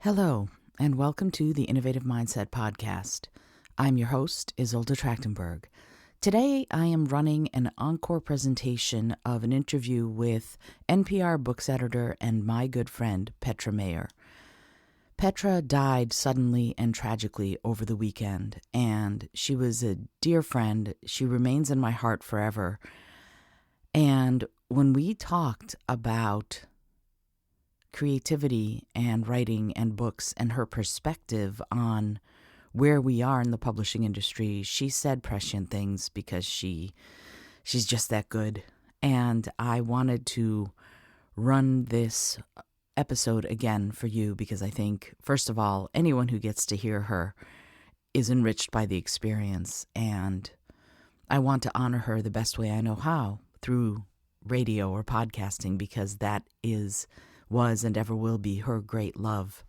Hello, and welcome to the Innovative Mindset Podcast. I'm your host, Isolde Trachtenberg. Today, I am running an encore presentation of an interview with NPR books editor and my good friend, Petra Mayer. Petra died suddenly and tragically over the weekend, and she was a dear friend. She remains in my heart forever. And when we talked about creativity and writing and books and her perspective on where we are in the publishing industry, she said prescient things because she's just that good. And I wanted to run this episode again for you because I think, first of all, anyone who gets to hear her is enriched by the experience. And I want to honor her the best way I know how, through radio or podcasting, because that was and ever will be her great love.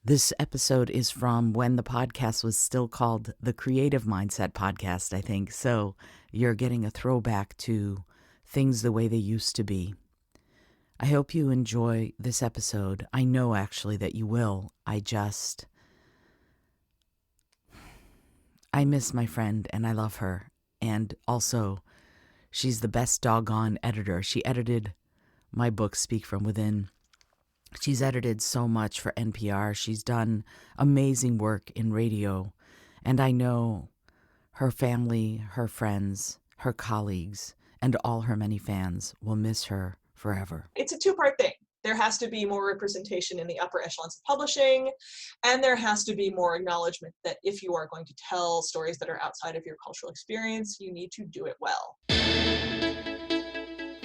This episode is from when the podcast was still called the Creative Mindset Podcast, I think. So you're getting a throwback to things the way they used to be. I hope you enjoy this episode. I know actually that you will. I miss my friend and I love her. And also, she's the best doggone editor. She edited my book, Speak From Within. She's edited so much for NPR. She's done amazing work in radio. And I know her family, her friends, her colleagues, and all her many fans will miss her forever. It's a two-part thing. There has to be more representation in the upper echelons of publishing, and there has to be more acknowledgement that if you are going to tell stories that are outside of your cultural experience, you need to do it well.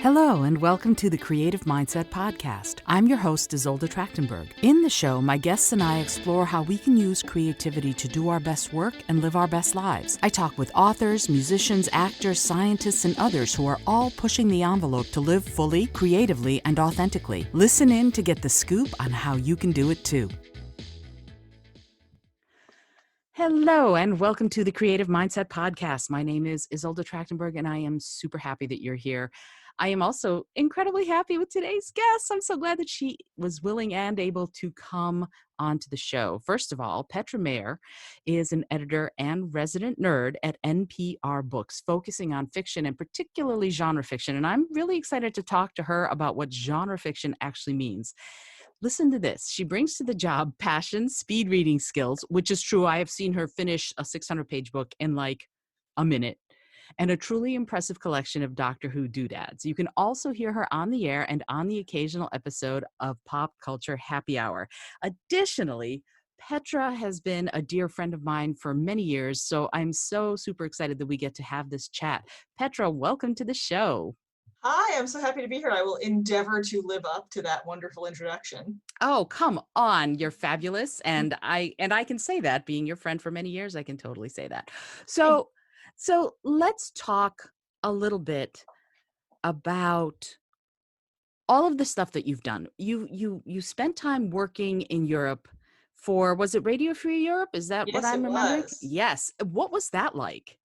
Hello, and welcome to the Creative Mindset Podcast. I'm your host, Isolde Trachtenberg. In the show, my guests and I explore how we can use creativity to do our best work and live our best lives. I talk with authors, musicians, actors, scientists, and others who are all pushing the envelope to live fully, creatively, and authentically. Listen in to get the scoop on how you can do it too. Hello, and welcome to the Creative Mindset Podcast. My name is Isolde Trachtenberg, and I am super happy that you're here. I am also incredibly happy with today's guest. I'm so glad that she was willing and able to come onto the show. First of all, Petra Mayer is an editor and resident nerd at NPR Books, focusing on fiction and particularly genre fiction. And I'm really excited to talk to her about what genre fiction actually means. Listen to this. She brings to the job passion, speed reading skills, which is true. I have seen her finish a 600-page book in like a minute, and a truly impressive collection of Doctor Who doodads. You can also hear her on the air and on the occasional episode of Pop Culture Happy Hour. Additionally, Petra has been a dear friend of mine for many years, so I'm so super excited that we get to have this chat. Petra, welcome to the show. Hi, I'm so happy to be here. I will endeavor to live up to that wonderful introduction. Oh, come on. You're fabulous. And I can say that, being your friend for many years, I can totally say that. So let's talk a little bit about all of the stuff that you've done. You spent time working in Europe for, was it Radio Free Europe? Is that what Yes, I'm it remembering? was. Yes. What was that like?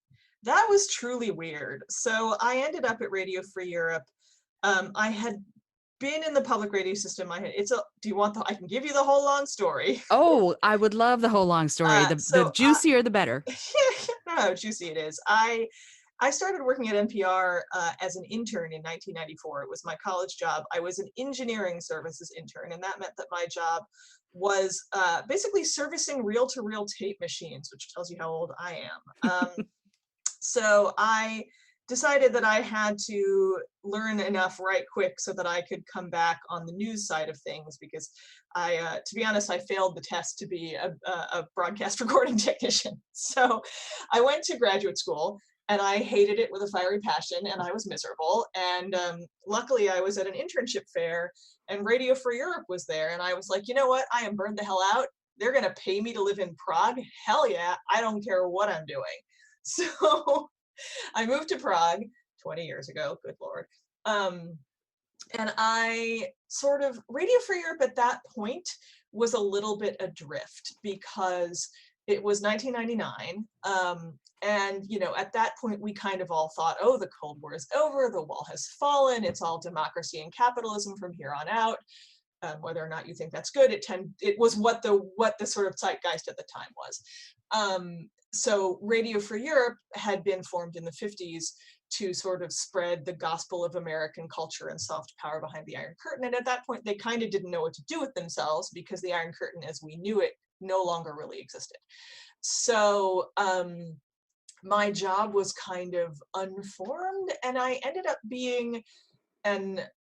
That was truly weird. So I ended up at Radio Free Europe. I had been in the public radio system. Do you want I can give you the whole long story. Oh, I would love the whole long story. The juicier, the better. No, how juicy it is. I started working at NPR as an intern in 1994. It was my college job. I was an engineering services intern, and that meant that my job was basically servicing reel-to-reel tape machines, which tells you how old I am. So I decided that I had to learn enough right quick so that I could come back on the news side of things, because to be honest, I failed the test to be a broadcast recording technician. So I went to graduate school and I hated it with a fiery passion and I was miserable. And luckily I was at an internship fair and Radio Free Europe was there. And I was like, you know what? I am burned the hell out. They're going to pay me to live in Prague. Hell yeah. I don't care what I'm doing. So I moved to Prague 20 years ago, good Lord. And I Radio Free Europe at that point was a little bit adrift because it was 1999. And, at that point, we kind of all thought, oh, the Cold War is over, the wall has fallen, it's all democracy and capitalism from here on out. Whether or not you think that's good, it was what the sort of zeitgeist at the time was. So Radio Free Europe had been formed in the 50s to sort of spread the gospel of American culture and soft power behind the Iron Curtain. And at that point, they kind of didn't know what to do with themselves because the Iron Curtain, as we knew it, no longer really existed. So my job was kind of unformed, and I ended up being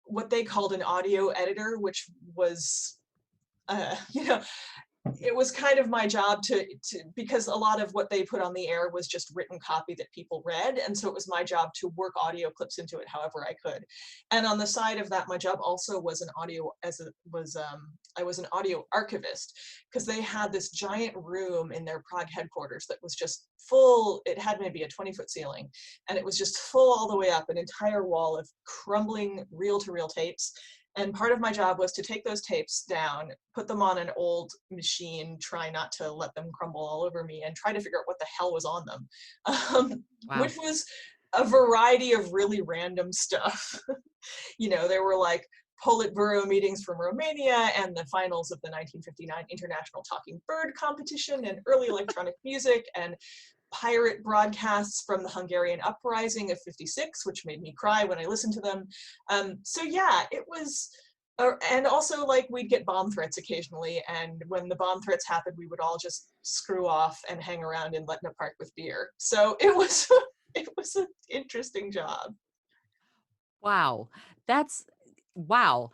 what they called an audio editor, which was, you know, it was kind of my job to because a lot of what they put on the air was just written copy that people read, and so it was my job to work audio clips into it however I could. And on the side of that, my job also was I was an audio archivist, because they had this giant room in their Prague headquarters that was just full. It had maybe a 20-foot ceiling, and it was just full all the way up, an entire wall of crumbling reel-to-reel tapes. And part of my job was to take those tapes down, put them on an old machine, try not to let them crumble all over me, and try to figure out what the hell was on them, Wow. which was a variety of really random stuff. There were like Politburo meetings from Romania and the finals of the 1959 International Talking Bird Competition and early electronic music and pirate broadcasts from the Hungarian uprising of '56, which made me cry when I listened to them. So yeah, it was, and also like we'd get bomb threats occasionally, and when the bomb threats happened, we would all just screw off and hang around in Letna Park with beer. So it was, it was an interesting job. Wow. That's wow.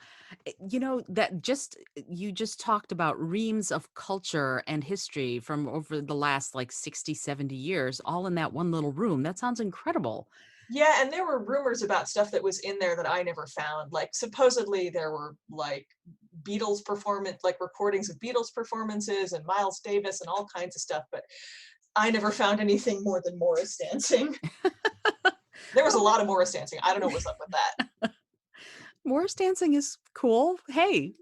That just you just talked about reams of culture and history from over the last like 60, 70 years, all in that one little room. That sounds incredible. Yeah, and there were rumors about stuff that was in there that I never found. Like supposedly there were like Beatles performance, like recordings of Beatles performances and Miles Davis and all kinds of stuff, but I never found anything more than Morris dancing. There was a Oh, lot of Morris dancing. I don't know what's up with that. Morris dancing is cool. Hey.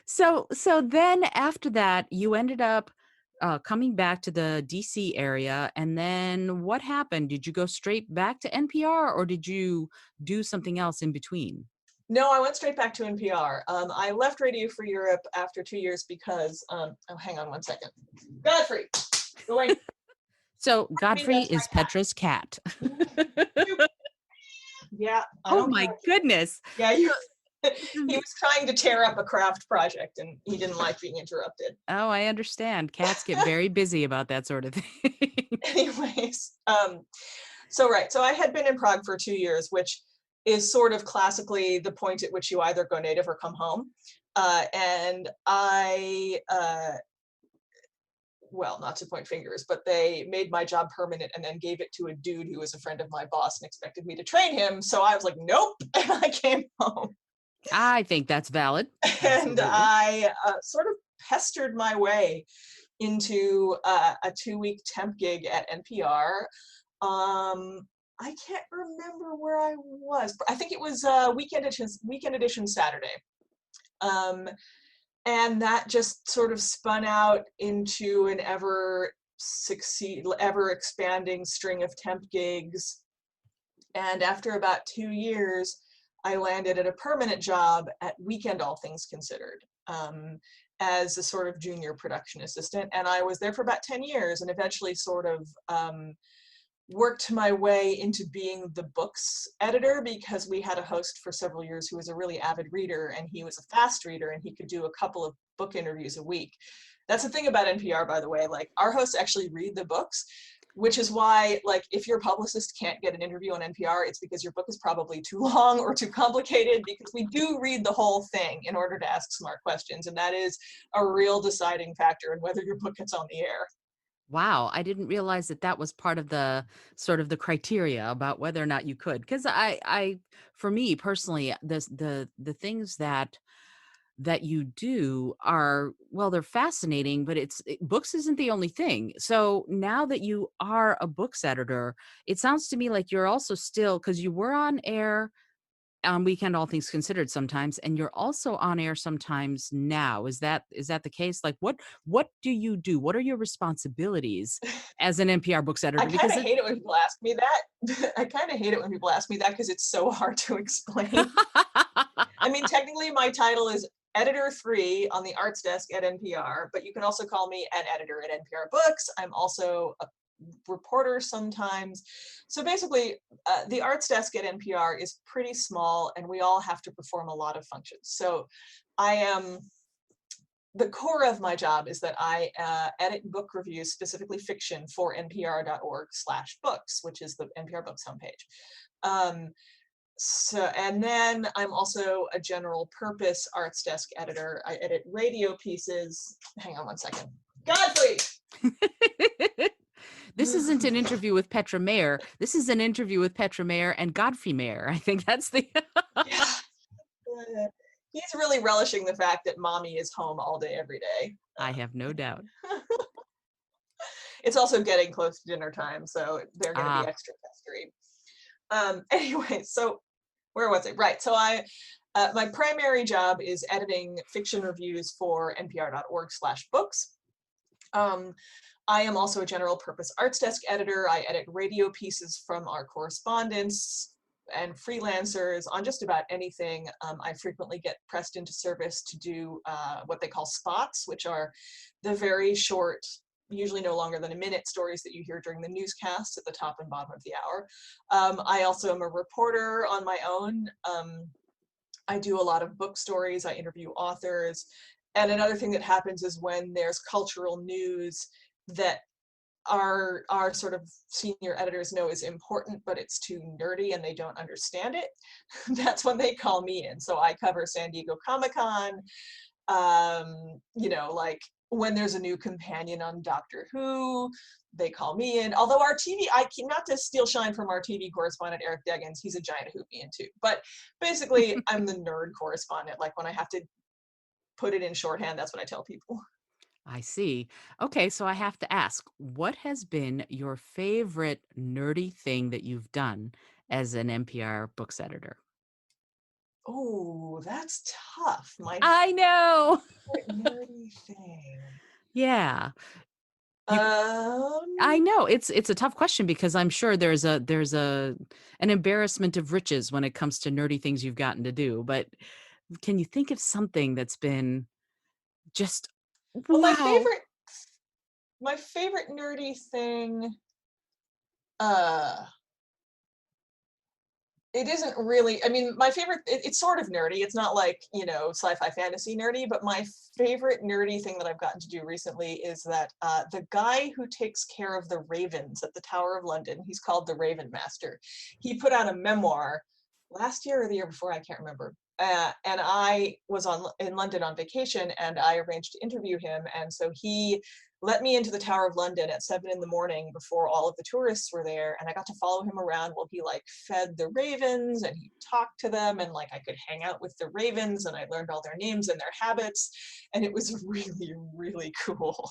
So then after that, you ended up coming back to the DC area, and then what happened? Did you go straight back to NPR, or did you do something else in between? No, I went straight back to NPR. I left Radio Free Europe after 2 years because, oh, hang on one second. Godfrey, going, So me, Godfrey that's is Petra's cat. my, yeah, I Oh don't my care. goodness. Yeah, So, he was trying to tear up a craft project and he didn't like being interrupted. oh, I understand. Cats get very busy about that sort of thing. Anyways, so I had been in Prague for 2 years, which is sort of classically the point at which you either go native or come home. And I, well, not to point fingers, but they made my job permanent and then gave it to a dude who was a friend of my boss and expected me to train him. So I was like, nope, and I came home. I think that's valid. And Absolutely. I sort of pestered my way into a 2-week temp gig at NPR. I can't remember where I was. I think it was weekend edition Saturday. Um, and that just sort of spun out into an ever expanding string of temp gigs. And after about 2 years, I landed at a permanent job at Weekend All Things Considered, as a sort of junior production assistant. And I was there for about 10 years and eventually sort of worked my way into being the books editor, because we had a host for several years who was a really avid reader, and he was a fast reader and he could do a couple of book interviews a week. That's the thing about NPR, by the way, like our hosts actually read the books, which is why, like, if your publicist can't get an interview on NPR, it's because your book is probably too long or too complicated, because we do read the whole thing in order to ask smart questions, and that is a real deciding factor in whether your book gets on the air. Wow, I didn't realize that that was part of the sort of the criteria about whether or not you could. Because for me personally, the things that you do are, well, they're fascinating, but books isn't the only thing. So now that you are a books editor, it sounds to me like you're also still, because you were on air on Weekend All Things Considered sometimes, and you're also on air sometimes now. Is that the case? Like what do you do? What are your responsibilities as an NPR books I editor? kind Because of it hate it when people ask me that. I kind of hate it when people ask me that because it's so hard to explain. I mean, technically, my title is editor 3 on the arts desk at NPR, but you can also call me an editor at NPR Books. I'm also a reporter sometimes. So basically, the arts desk at NPR is pretty small, and we all have to perform a lot of functions. So I am the core of my job is that I edit book reviews, specifically fiction, for npr.org/books, which is the NPR Books homepage. And then I'm also a general purpose arts desk editor. I edit radio pieces. Hang on one second. Godfrey! This isn't an interview with Petra Mayer. This is an interview with Petra Mayer and Godfrey Mayer. I think that's the... Yeah. He's really relishing the fact that mommy is home all day, every day. I have no doubt. It's also getting close to dinner time, so they're going to be extra pestery. Anyway, so where was it? Right. So my primary job is editing fiction reviews for npr.org/books. I am also a general purpose arts desk editor. I edit radio pieces from our correspondents and freelancers on just about anything. I frequently get pressed into service to do what they call spots, which are the very short, usually no longer than a minute, stories that you hear during the newscasts at the top and bottom of the hour. I also am a reporter on my own. I do a lot of book stories. I interview authors. And another thing that happens is when there's cultural news that our sort of senior editors know is important, but it's too nerdy and they don't understand it, that's when they call me in. So I cover San Diego Comic-Con, like when there's a new companion on Doctor Who, they call me in. Although our TV, not to steal shine from our TV correspondent, Eric Deggans, he's a giant Whovian too. But basically, I'm the nerd correspondent. Like when I have to put it in shorthand, that's what I tell people. I see. Okay, so I have to ask, what has been your favorite nerdy thing that you've done as an NPR Books editor? Oh, that's tough. I know. Nerdy thing. Yeah. I know it's a tough question because I'm sure there's an embarrassment of riches when it comes to nerdy things you've gotten to do. But can you think of something that's been just well, wow? my favorite nerdy thing, it isn't really, I mean, my favorite, it's sort of nerdy. It's not like, sci-fi fantasy nerdy, but my favorite nerdy thing that I've gotten to do recently is that the guy who takes care of the ravens at the Tower of London, he's called the Raven Master. He put out a memoir last year or the year before, I can't remember. And I was in London on vacation, and I arranged to interview him. And so he let me into the Tower of London at 7 a.m. before all of the tourists were there. And I got to follow him around while he fed the ravens and he talked to them, and I could hang out with the ravens and I learned all their names and their habits. And it was really, really cool.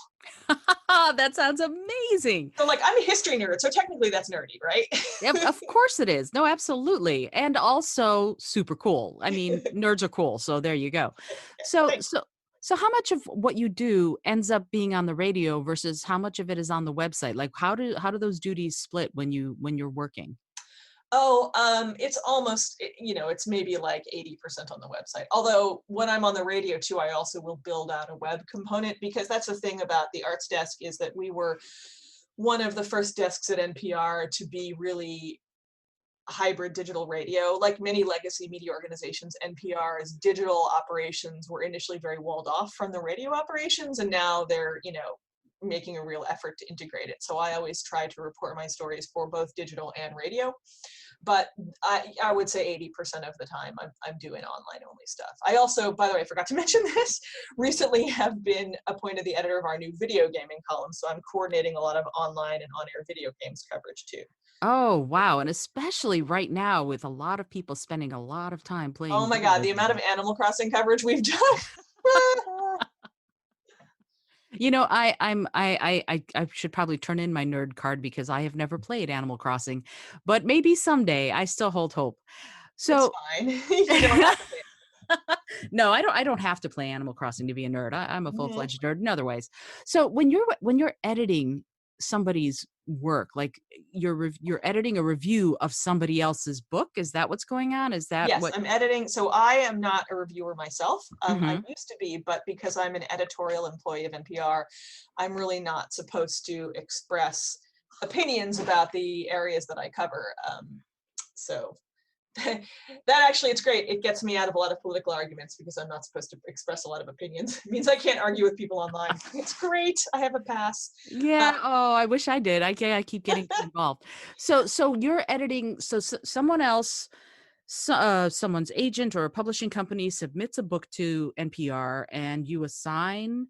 That sounds amazing. So I'm a history nerd, so technically that's nerdy, right? Yep, of course it is. No, absolutely. And also super cool. I mean, nerds are cool. So there you go. So, Thanks. so how much of what you do ends up being on the radio versus how much of it is on the website? Like how do those duties split when you're working? Oh, it's almost, it's maybe 80% on the website. Although when I'm on the radio too, I also will build out a web component, because that's the thing about the arts desk is that we were one of the first desks at NPR to be really hybrid digital radio. Like many legacy media organizations, NPR's digital operations were initially very walled off from the radio operations, and now they're, making a real effort to integrate it. So I always try to report my stories for both digital and radio. But I would say 80% of the time I'm doing online only stuff. I also, by the way, I forgot to mention this, recently have been appointed the editor of our new video gaming column. So I'm coordinating a lot of online and on-air video games coverage too. Oh, wow. And especially right now with a lot of people spending a lot of time playing. Oh my God, the amount of Animal Crossing coverage we've done. I should probably turn in my nerd card because I have never played Animal Crossing, but maybe someday. I still hold hope. So it's fine. You don't have to play. No, I don't have to play Animal Crossing to be a nerd. I'm a full-fledged nerd in other ways. So when you're editing somebody's work? Like you're editing a review of somebody else's book? Is that what's going on? Is that Yes, what? I'm editing. So I am not a reviewer myself. I Mhm. used to be, but because I'm an editorial employee of NPR, I'm really not supposed to express opinions about the areas that I cover. So that actually, it's great. It gets me out of a lot of political arguments because I'm not supposed to express a lot of opinions. It means I can't argue with people online. It's great. I have a pass. Uh, Yeah, oh, I wish I did. I keep getting too involved. So you're editing, someone else, someone's agent or a publishing company submits a book to NPR and you assign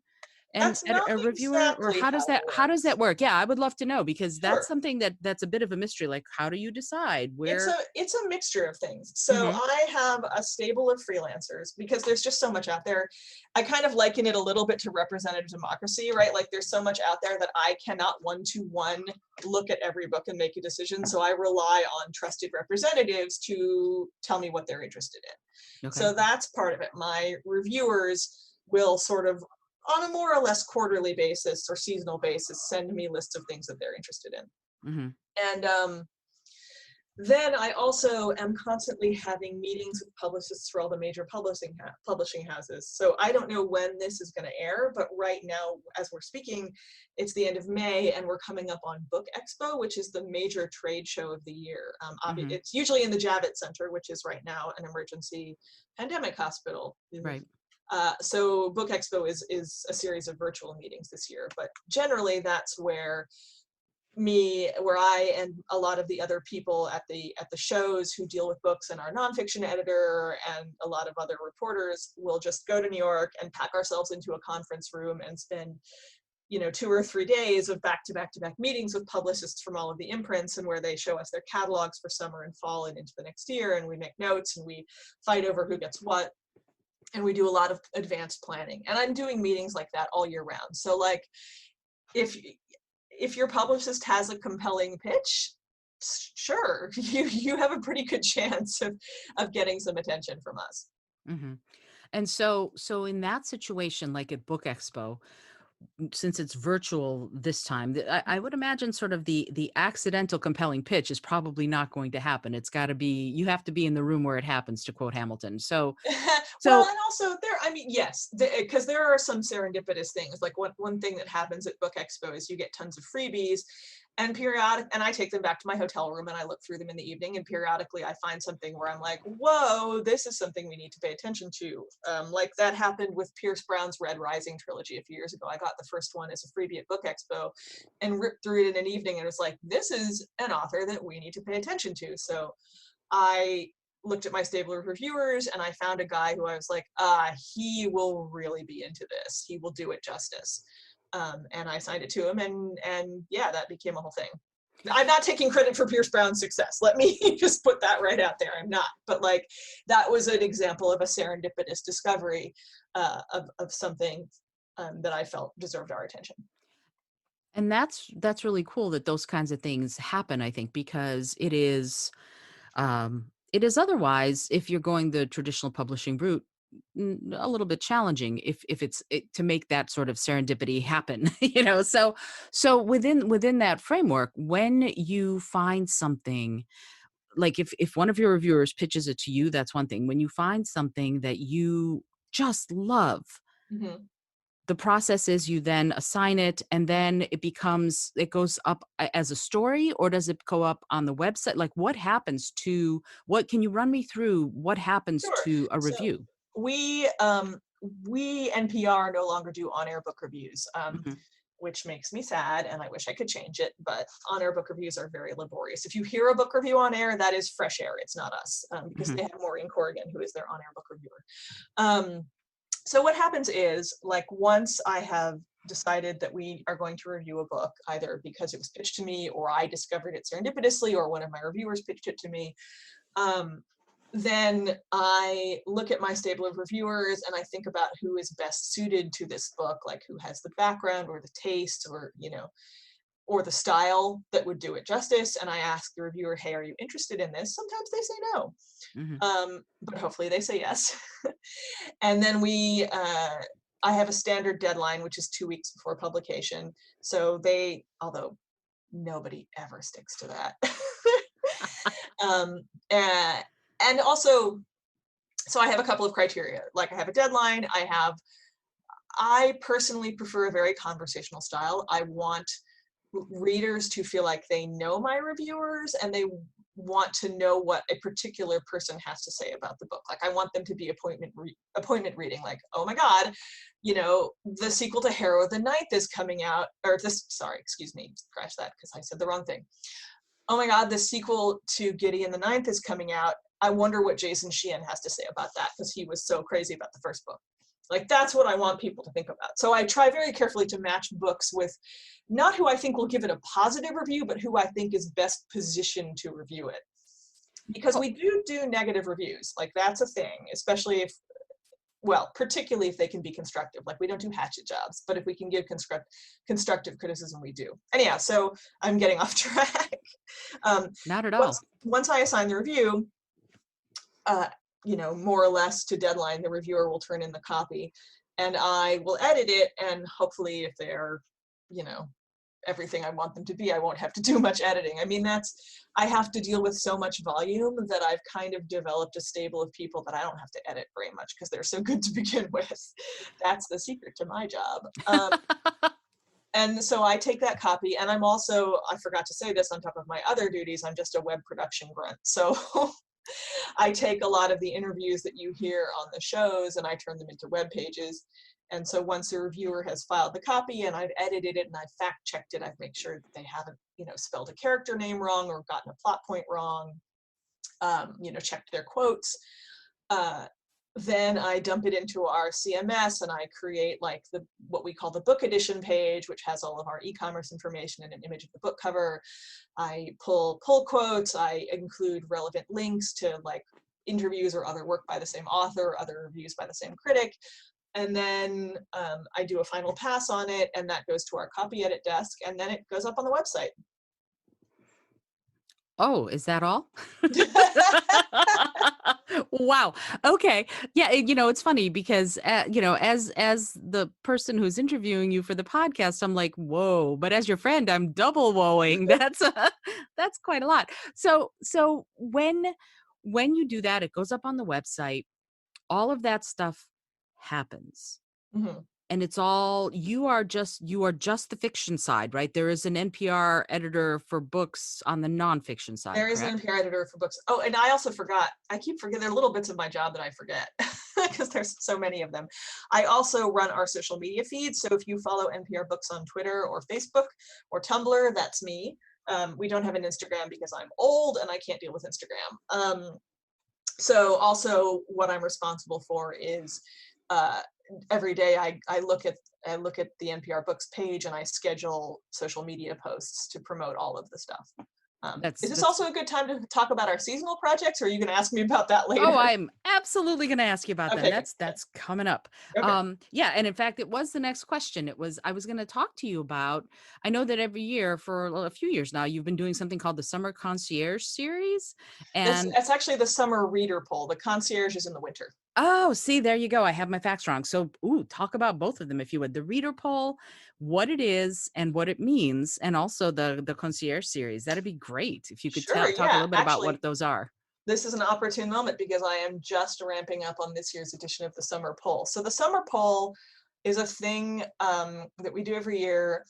that's not a reviewer, or exactly how it how does works. that work? Yeah, I would love to know because that's Sure. something that's a bit of a mystery. Like, how do you decide where? It's a mixture of things. So Mhm. I have a stable of freelancers because there's just so much out there. I kind of liken it a little bit to representative democracy, right? Like there's so much out there that I cannot one-to-one look at every book and make a decision. So I rely on trusted representatives to tell me what they're interested in. Okay. So that's part of it. My reviewers will sort of on a more or less quarterly basis or seasonal basis send me lists of things that they're interested in. Mhm. And then I also am constantly having meetings with publicists for all the major publishing houses. So I don't know when this is going to air, but right now, as we're speaking, it's the end of May, and we're coming up on Book Expo, which is the major trade show of the year. Mhm. It's usually in the Javits Center, which is right now an emergency pandemic hospital. Right. So Book Expo is a series of virtual meetings this year, but generally that's where I and a lot of the other people at the shows who deal with books and our nonfiction editor and a lot of other reporters will just go to New York and pack ourselves into a conference room and spend 2 or 3 days of back to back to back meetings with publicists from all of the imprints, and where they show us their catalogs for summer and fall and into the next year, and we make notes and we fight over who gets what, and we do a lot of advanced planning. And I'm doing meetings like that all year round. So like if your publicist has a compelling pitch, sure, you have a pretty good chance of getting some attention from us. Mhm. And so in that situation, like at Book Expo, since it's virtual this time, I would imagine sort of the accidental compelling pitch is probably not going to happen. It's got to be, you have to be in the room where it happens, to quote Hamilton. Well, So and also there, I mean, yes, because there are some serendipitous things. Like one thing that happens at Book Expo is you get tons of freebies, and I take them back to my hotel room and I look through them in the evening, and periodically I find something where I'm like, whoa, this is something we need to pay attention to. Like that happened with Pierce Brown's Red Rising trilogy a few years ago. I got the first one as a freebie at Book Expo and ripped through it in an evening, and it was like, this is an author that we need to pay attention to. So I looked at my stable of reviewers and I found a guy who I was like, he will really be into this. He will do it justice. And I signed it to him, and yeah, that became a whole thing. I'm not taking credit for Pierce Brown's success. Let me just put that right out there. I'm not. But like that was an example of a serendipitous discovery of something that I felt deserved our attention. and that's really cool that those kinds of things happen, I think, because it is otherwise, if you're going the traditional publishing route, a little bit challenging if to make that sort of serendipity happen, so within that framework, when you find something, like if one of your reviewers pitches it to you, that's one thing. When you find something that you just love, Mm-hmm. the process is you then assign it, and then it goes up as a story, or does it go up on the website? Like, what can you run me through what happens Sure. to a So review? we um, we NPR no longer do on-air book reviews, Mhm. which makes me sad, and I wish I could change it. But on-air book reviews are very laborious. If you hear a book review on air, that is fresh air. It's not us, because Mhm. they have Maureen Corrigan, who is their on-air book reviewer. Um, so what happens is, like, once I have decided that we are going to review a book, either because it was pitched to me or I discovered it serendipitously or one of my reviewers pitched it to me, um, then I look at my stable of reviewers and I think about who is best suited to this book, like who has the background or the taste or, or the style that would do it justice. And I ask the reviewer, hey, are you interested in this? Sometimes they say no, Mhm. but hopefully they say yes. And then I have a standard deadline, which is 2 weeks before publication. So although nobody ever sticks to that. um, and also, so I have a couple of criteria. Like I have a deadline. I personally prefer a very conversational style. I want readers to feel like they know my reviewers and they want to know what a particular person has to say about the book. Like I want them to be appointment reading, like, oh my God, the sequel to Harrow the Ninth is coming out, or this, sorry, excuse me, scratch that because I said the wrong thing. Oh my God, the sequel to Gideon the Ninth is coming out. I wonder what Jason Sheehan has to say about that because he was so crazy about the first book. Like that's what I want people to think about. So I try very carefully to match books with not who I think will give it a positive review, but who I think is best positioned to review it. Because we do negative reviews. Like that's a thing, especially if, well, particularly if they can be constructive. Like we don't do hatchet jobs, but if we can give constructive criticism, we do. Anyhow, so I'm getting off track. Not at all. Once I assign the review, more or less to deadline, the reviewer will turn in the copy and I will edit it. And hopefully if they're, everything I want them to be, I won't have to do much editing. I mean, I have to deal with so much volume that I've kind of developed a stable of people that I don't have to edit very much because they're so good to begin with. That's the secret to my job. And so I take that copy and I'm also, I forgot to say this, on top of my other duties, I'm just a web production grunt. So I take a lot of the interviews that you hear on the shows and I turn them into web pages. And so once the reviewer has filed the copy and I've edited it and I've fact checked it, I've made sure that they haven't, spelled a character name wrong or gotten a plot point wrong, checked their quotes. Then I dump it into our CMS and I create like what we call the book edition page, which has all of our e-commerce information and an image of the book cover. I pull quotes. I include relevant links to like interviews or other work by the same author, other reviews by the same critic. And then I do a final pass on it and that goes to our copy edit desk and then it goes up on the website. Oh, is that all? Wow. Okay. Yeah. It's funny because, as the person who's interviewing you for the podcast, I'm like, whoa, but as your friend, I'm double whoaing. That's quite a lot. So when you do that, it goes up on the website, all of that stuff happens. Mm-hmm. And it's all, you are just the fiction side, right? There is an NPR editor for books on the nonfiction side, There is correct? an NPR editor for books. Oh, and I also forgot. I keep forgetting. There are little bits of my job that I forget because there's so many of them. I also run our social media feed. So if you follow NPR Books on Twitter or Facebook or Tumblr, that's me. We don't have an Instagram because I'm old and I can't deal with Instagram. So also what I'm responsible for is every day I look at the NPR Books page and I schedule social media posts to promote all of the stuff. Is this also a good time to talk about our seasonal projects, or are you going to ask me about that later? Oh, I'm absolutely going to ask you about okay, them. That's coming up. Okay. Yeah, and in fact, it was the next question. I was going to talk to you about. I know that every year for a few years now, you've been doing something called the Summer Concierge Series, and That's actually the summer reader poll. The concierge is in the winter. oh, see, there you go. I have my facts wrong. So, talk about both of them if you would. The reader poll, what it is and what it means, and also the concierge series. That'd be great if you could Sure, talk a yeah. little bit about Actually, what those are. this is an opportune moment because I am just ramping up on this year's edition of the summer poll. So the summer poll is a thing that we do every year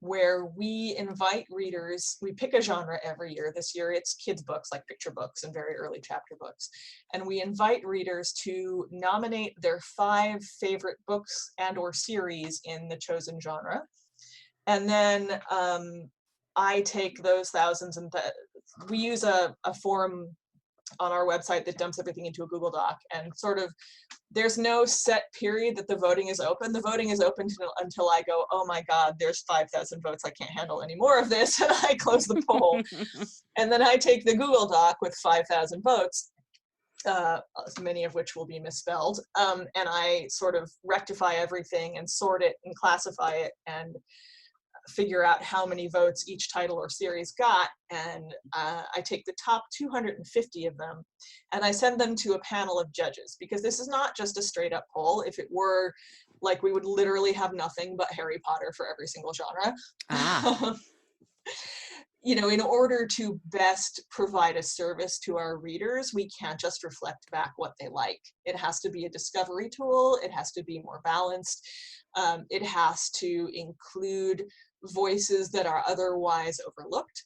where we invite readers. We pick a genre every year. This year it's kids books, like picture books and very early chapter books. And we invite readers to nominate their 5 favorite books and or series in the chosen genre. And then I take those thousands and we use a forum on our website that dumps everything into a Google Doc, and sort of there's no set period that the voting is open. The voting is open until I go, oh my God, there's 5,000 votes. I can't handle any more of this. And I close the poll. And then I take the Google Doc with 5,000 votes, many of which will be misspelled. And I sort of rectify everything and sort it and classify it and figure out how many votes each title or series got, and I take the top 250 of them and I send them to a panel of judges, because this is not just a straight up poll. If it were, like, we would literally have nothing but Harry Potter for every single genre. In order to best provide a service to our readers, we can't just reflect back what they like. It has to be a discovery tool. It has to be more balanced. It has to include voices that are otherwise overlooked.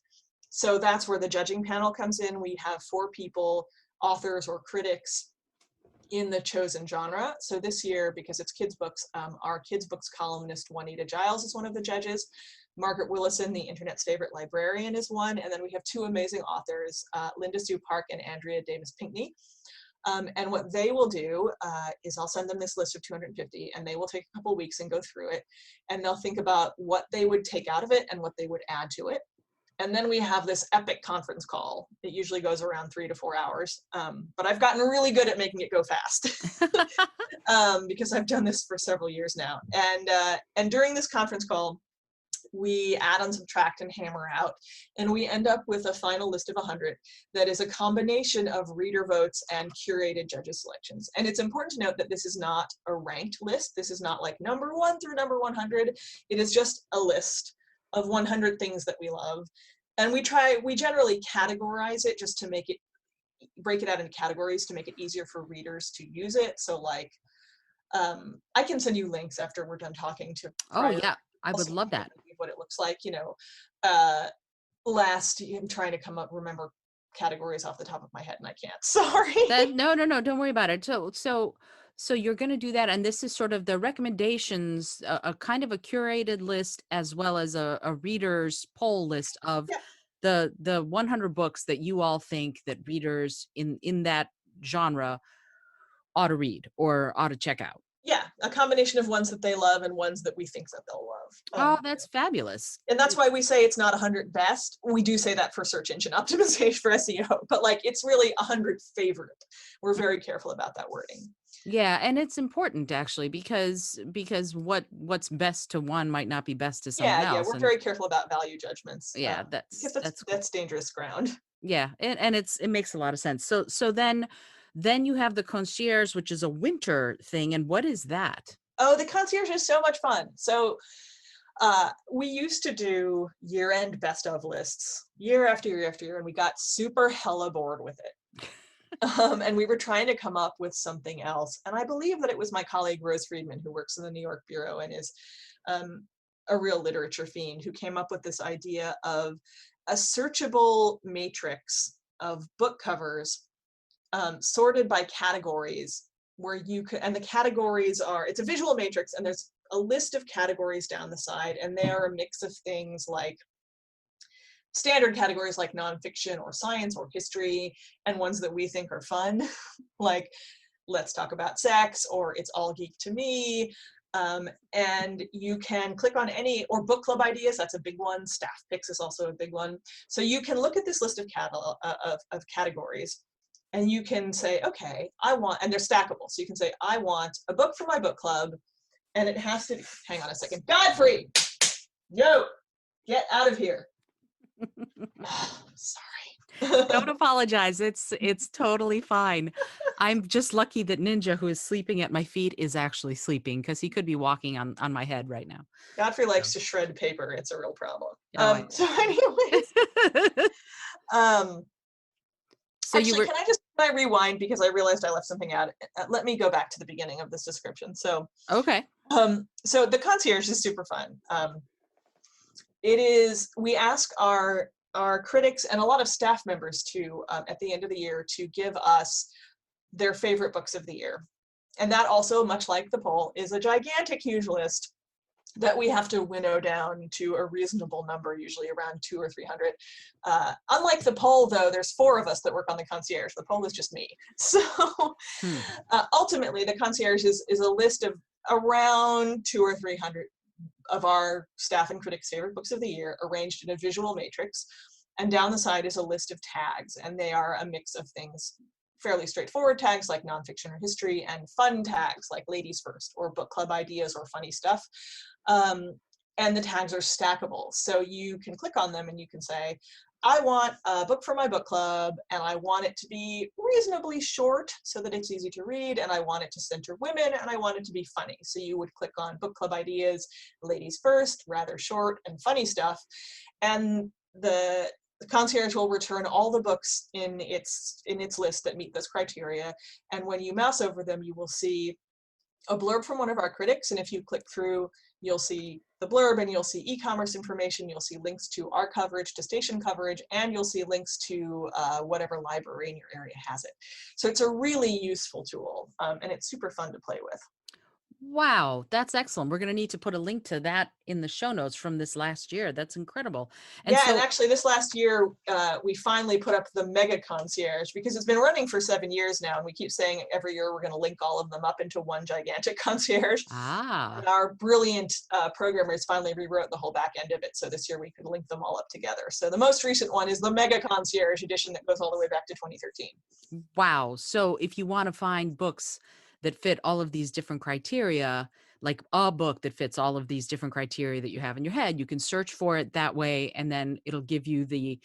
So that's where the judging panel comes in. We have 4 people, authors or critics, in the chosen genre. So this year, because it's kids books, our kids books columnist Juanita Giles is one of the judges. Margaret Willison, the internet's favorite librarian, is one. And then we have 2 amazing authors, Linda Sue Park and Andrea Davis Pinkney. And what they will do is I'll send them this list of 250, and they will take a couple weeks and go through it. And they'll think about what they would take out of it and what they would add to it. And then we have this epic conference call. It usually goes around 3 to 4 hours, but I've gotten really good at making it go fast because I've done this for several years now. And during this conference call, we add and subtract and hammer out, and we end up with a final list of 100 that is a combination of reader votes and curated judges selections. And it's important to note that this is not a ranked list. This is not like number 1 through number 100. It is just a list of 100 things that we love. And we generally categorize it just to break it out into categories to make it easier for readers to use it. So like, I can send you links after we're done talking to Oh yeah, I would love that. What it looks like, I'm trying to remember categories off the top of my head and I can't, sorry. No, don't worry about it. So you're going to do that, and this is sort of the recommendations, a kind of a curated list as well as a reader's poll list of Yeah. the 100 books that you all think that readers in that genre ought to read or ought to check out. Yeah, a combination of ones that they love and ones that we think that they'll love. Oh, that's fabulous. And that's why we say it's not 100 best. We do say that for search engine optimization for SEO, but like it's really 100 favorite. We're very careful about that wording. Yeah, and it's important actually because what's best to one might not be best to someone else. Yeah, we're very careful about value judgments. Yeah, because that's cool. That's dangerous ground. Yeah, and it makes a lot of sense. So then you have the concierge, which is a winter thing, and what is that? Oh, the concierge is so much fun. So we used to do year-end best of lists year after year after year, and we got super hella bored with it. And we were trying to come up with something else. And I believe that it was my colleague Rose Friedman, who works in the New York Bureau and is a real literature fiend, who came up with this idea of a searchable matrix of book covers sorted by categories, where you could, and the categories are, it's a visual matrix, and there's a list of categories down the side, and they are a mix of things like standard categories like nonfiction or science or history, and ones that we think are fun, like let's talk about sex or it's all geek to me. And you can click on any, or book club ideas, that's a big one. Staff picks is also a big one. So you can look at this list of categories, and you can say, okay, I want, and they're stackable. So you can say, I want a book for my book club, and it has to, hang on a second, Godfrey, yo, get out of here. Sorry. Don't apologize. It's totally fine. I'm just lucky that Ninja, who is sleeping at my feet, is actually sleeping, because he could be walking on my head right now. Godfrey likes to shred paper. It's a real problem. Oh, So anyways, so actually, can I rewind, because I realized I left something out. Let me go back to the beginning of this description. So okay. So the concierge is super fun. We ask our critics and a lot of staff members too, at the end of the year, to give us their favorite books of the year. And that also, much like the poll, is a gigantic, huge list that we have to winnow down to a reasonable number, usually around 200 or 300. Unlike the poll, though, there's 4 of us that work on the concierge. The poll is just me. So ultimately, the concierge is a list of around 200 or 300 of our staff and critics' favorite books of the year, arranged in a visual matrix. And down the side is a list of tags, and they are a mix of things, fairly straightforward tags like nonfiction or history, and fun tags like ladies first or book club ideas or funny stuff. And the tags are stackable. So you can click on them and you can say, I want a book for my book club, and I want it to be reasonably short so that it's easy to read, and I want it to center women, and I want it to be funny. So you would click on book club ideas, ladies first, rather short and funny stuff, and the concierge will return all the books in its list that meet those criteria. And when you mouse over them, you will see a blurb from one of our critics, and if you click through, you'll see the blurb, and you'll see e-commerce information, you'll see links to our coverage, to station coverage, and you'll see links to whatever library in your area has it. So it's a really useful tool, and it's super fun to play with. Wow, that's excellent. We're going to need to put a link to that in the show notes from this last year. That's incredible. And Yeah, and so, actually this last year, we finally put up the mega concierge, because it's been running for 7 years now, and we keep saying every year we're going to link all of them up into one gigantic concierge. And ah, our brilliant programmers finally rewrote the whole back end of it, so this year we could link them all up together. So the most recent one is the mega concierge edition that goes all the way back to 2013. wow. So if you want to find books that fit all of these different criteria, like a book that fits all of these different criteria that you have in your head, you can search for it that way, and then it'll give you the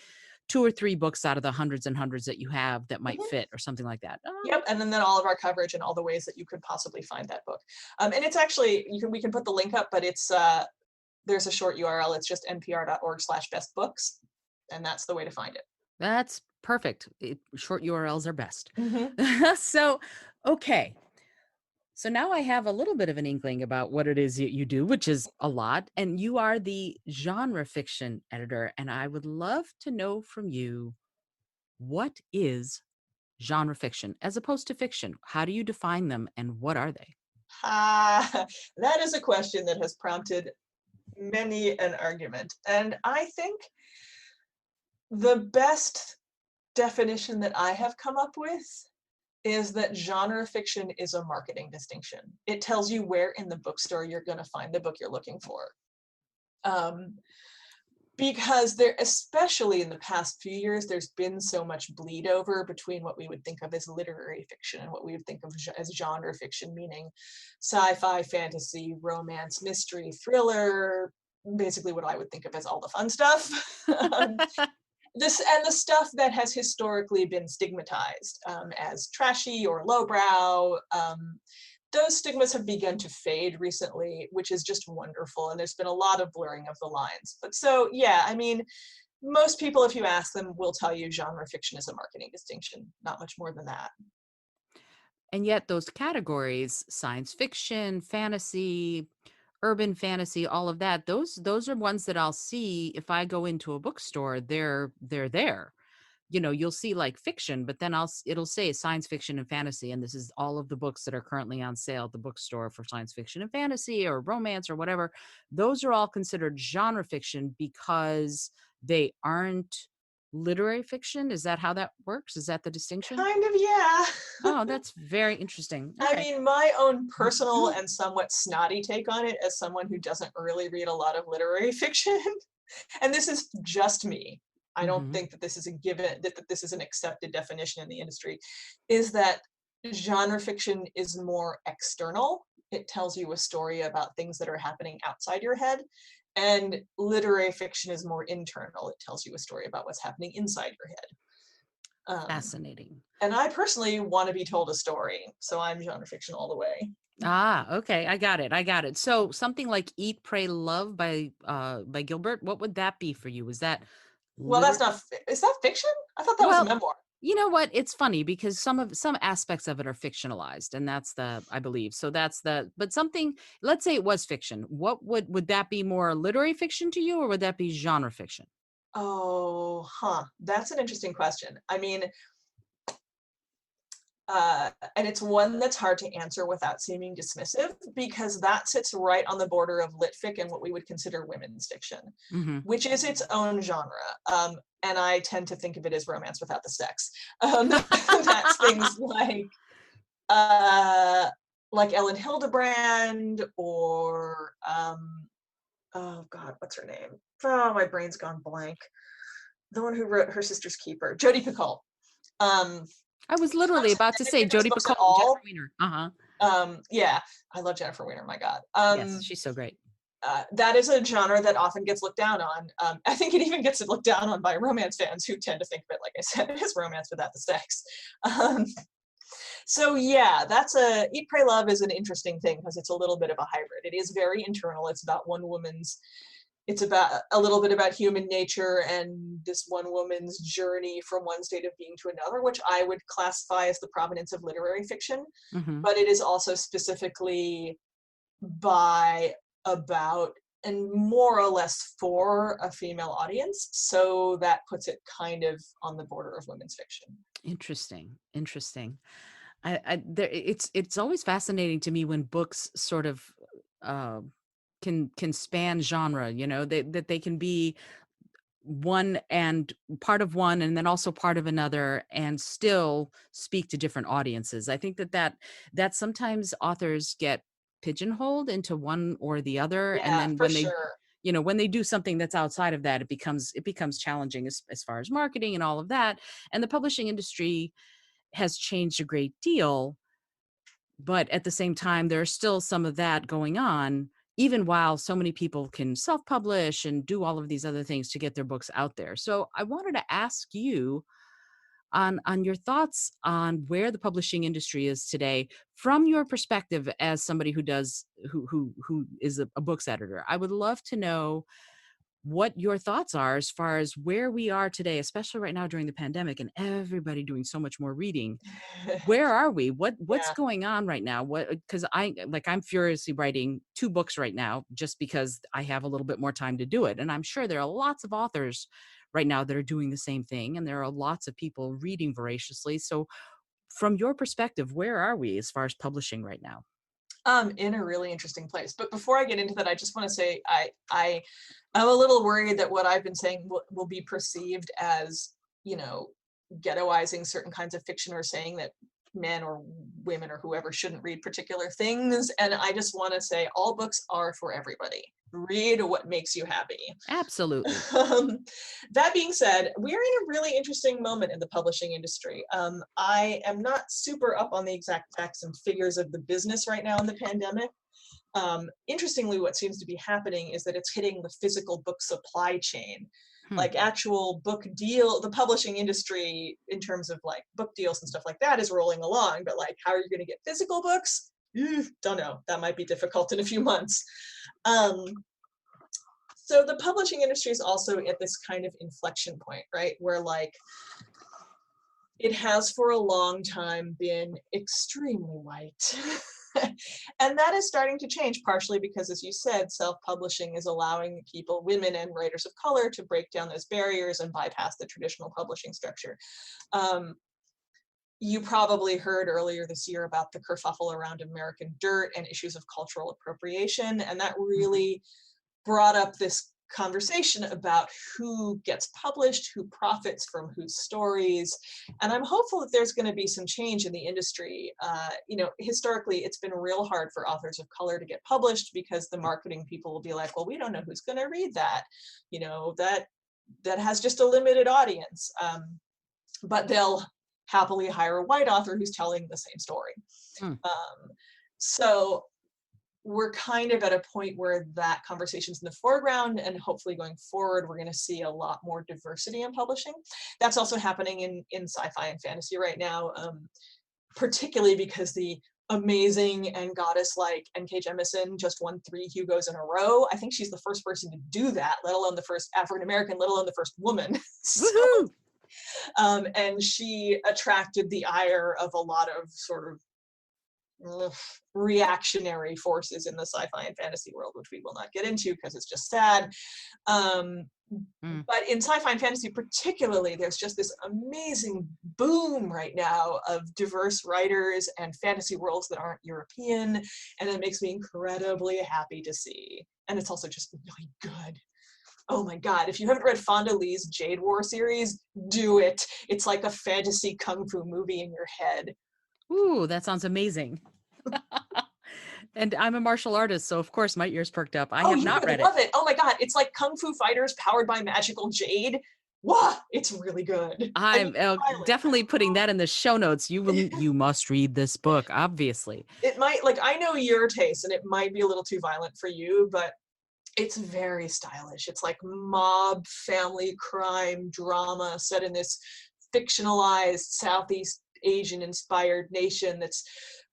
2 or 3 books out of the hundreds and hundreds that you have that might Mhm. fit or something like that. Oh, Yep, and then all of our coverage and all the ways that you could possibly find that book. And it's actually, we can put the link up, but it's there's a short URL. It's just npr.org/bestbooks, and that's the way to find it. that's perfect. Short URLs are best. Mm-hmm. So, okay. So now I have a little bit of an inkling about what it is that you do, which is a lot. And you are the genre fiction editor. And I would love to know from you, what is genre fiction as opposed to fiction? How do you define them and what are they? That is a question that has prompted many an argument. And I think the best definition that I have come up with is that genre fiction is a marketing distinction. It tells you where in the bookstore you're going to find the book you're looking for. Um, because there, especially in the past few years, there's been so much bleed over between what we would think of as literary fiction and what we would think of as genre fiction, meaning sci-fi, fantasy, romance, mystery, thriller, basically what I would think of as all the fun stuff. um, the stuff that has historically been stigmatized as trashy or lowbrow. Those stigmas have begun to fade recently, which is just wonderful. And there's been a lot of blurring of the lines. But so, yeah, I mean, most people, if you ask them, will tell you genre fiction is a marketing distinction, not much more than that. And yet those categories, science fiction, fantasy, urban fantasy, all of that, those are ones that I'll see if I go into a bookstore. They're there. You'll see like fiction, but then it'll say science fiction and fantasy, and this is all of the books that are currently on sale at the bookstore for science fiction and fantasy or romance or whatever. Those are all considered genre fiction because they aren't literary fiction. Is that how that works? Is that the distinction? Kind of, yeah. Oh, that's very interesting. I Okay. mean, my own personal and somewhat snotty take on it, as someone who doesn't really read a lot of literary fiction, and this is just me, I don't Mhm. think that this is a given, that this is an accepted definition in the industry, is that genre fiction is more external. It tells you a story about things that are happening outside your head. And literary fiction is more internal. It tells you a story about what's happening inside your head. Fascinating. And I personally want to be told a story, so I'm genre fiction all the way. Ah, okay. I got it. I got it. So something like Eat, Pray, Love by Gilbert, what would that be for you? Is that Well, liter is that fiction? I thought that was a well, memoir. you know what? It's funny because some aspects of it are fictionalized, and that's I believe. So that's but something, let's say it was fiction. What would that be, more literary fiction to you, or would that be genre fiction? Oh, huh. That's an interesting question. I mean, and it's one that's hard to answer without seeming dismissive, because that sits right on the border of lit fic and what we would consider women's fiction, Mhm. which is its own genre. And I tend to think of it as romance without the sex. That's things like Ellen Hildebrand, or oh God, what's her name? Oh, my brain's gone blank. The one who wrote Her Sister's Keeper, Jodi Picoult. Um, I was literally Folks, about to if say you read those Jodi books at Picoult and Jennifer all, Weiner. Uh-huh. yeah, I love Jennifer Weiner. My God. Yes, she's so great. that is a genre that often gets looked down on. I think it even gets looked down on by romance fans who tend to think of it, like I said, as romance without the sex. Um, so yeah, that's a Eat, Pray, Love is an interesting thing because it's a little bit of a hybrid. It is very internal. It's about one woman's. It's about a little bit about human nature and this one woman's journey from one state of being to another, which I would classify as the provenance of literary fiction. Hmm. But it is also specifically by, about, and more or less for a female audience. So that puts it kind of on the border of women's fiction. Interesting. Interesting. It's always fascinating to me when books sort of uh, can span genre. You know, that they can be one and part of one and then also part of another and still speak to different audiences. I think that sometimes authors get pigeonholed into one or the other, and Yeah, then for when they, sure. when they do something that's outside of that, it becomes challenging as far as marketing and all of that. And the publishing industry has changed a great deal, but at the same time, there's still some of that going on, even while so many people can self-publish and do all of these other things to get their books out there. So I wanted to ask you on your thoughts on where the publishing industry is today from your perspective as somebody who is a books editor. I would love to know what your thoughts are as far as where we are today, especially right now during the pandemic and everybody doing so much more reading. Where are we? What's Yeah. going on right now? What, because I'm furiously writing 2 books right now just because I have a little bit more time to do it. And I'm sure there are lots of authors right now that are doing the same thing, and there are lots of people reading voraciously. So from your perspective, where are we as far as publishing right now? In a really interesting place. But before I get into that, I just want to say I'm a little worried that what I've been saying will be perceived as, you know, ghettoizing certain kinds of fiction or saying that men or women or whoever shouldn't read particular things. And I just want to say all books are for everybody. Read what makes you happy. Absolutely. Um, that being said, we're in a really interesting moment in the publishing industry. I am not super up on the exact facts and figures of the business right now in the pandemic. Interestingly, what seems to be happening is that it's hitting the physical book supply chain. Hmm. Like actual book deal, the publishing industry in terms of like book deals and stuff like that is rolling along, but like how are you going to get physical books? Don't know. That might be difficult in a few months. Um, so the publishing industry is also at this kind of inflection point, right? Where like it has for a long time been extremely white. And that is starting to change, partially because, as you said, self-publishing is allowing people, women and writers of color, to break down those barriers and bypass the traditional publishing structure. Um, you probably heard earlier this year about the kerfuffle around American Dirt and issues of cultural appropriation, and that Mhm. really brought up this conversation about who gets published, who profits from whose stories. And I'm hopeful that there's going to be some change in the industry. Historically, it's been real hard for authors of color to get published because the marketing people will be like, well, we don't know who's going to read that. That has just a limited audience. But they'll happily hire a white author who's telling the same story. Hmm. Um, so we're kind of at a point where that conversation's in the foreground, and hopefully going forward, we're going to see a lot more diversity in publishing. That's also happening in sci-fi and fantasy right now, particularly because the amazing and goddess-like N.K. Jemisin just won 3 Hugos in a row. I think she's the first person to do that, let alone the first African-American, let alone the first woman. So, Woohoo! and she attracted the ire of a lot of sort of reactionary forces in the sci-fi and fantasy world, which we will not get into because it's just sad. Um, Hmm. but in sci-fi and fantasy particularly, there's just this amazing boom right now of diverse writers and fantasy worlds that aren't European, and it makes me incredibly happy to see. And it's also just really good. Oh my god, if you haven't read Fonda Lee's Jade War series, do it. It's like a fantasy kung fu movie in your head. Ooh, that sounds amazing. And I'm a martial artist, so of course my ears perked up. I Oh, have you not would read it. love it. Oh my god, it's like Kung Fu Fighters powered by magical jade. Wah! It's really good. I mean, I'm violent. definitely putting that in the show notes. You must read this book, obviously. It might, like, I know your taste and it might be a little too violent for you, but It's very stylish. It's like mob family crime drama set in this fictionalized Southeast Asian inspired nation that's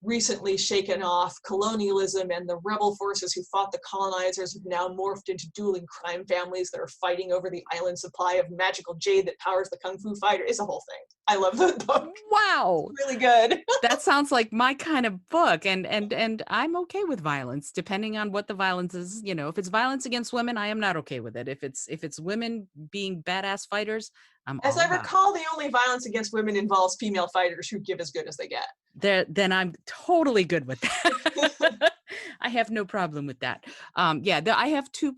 recently shaken off colonialism, and the rebel forces who fought the colonizers have now morphed into dueling crime families that are fighting over the island supply of magical jade that powers the kung fu fighter. It's a whole thing. I love the book. It's Wow. really good. That sounds like my kind of book, and I'm okay with violence depending on what the violence is. You know, if it's violence against women, I am not okay with it. If it's women being badass fighters, I'm As all I about it. recall, the only violence against women involves female fighters who give as good as they get. There, then I'm totally good with that. I have no problem with that. Yeah, I have two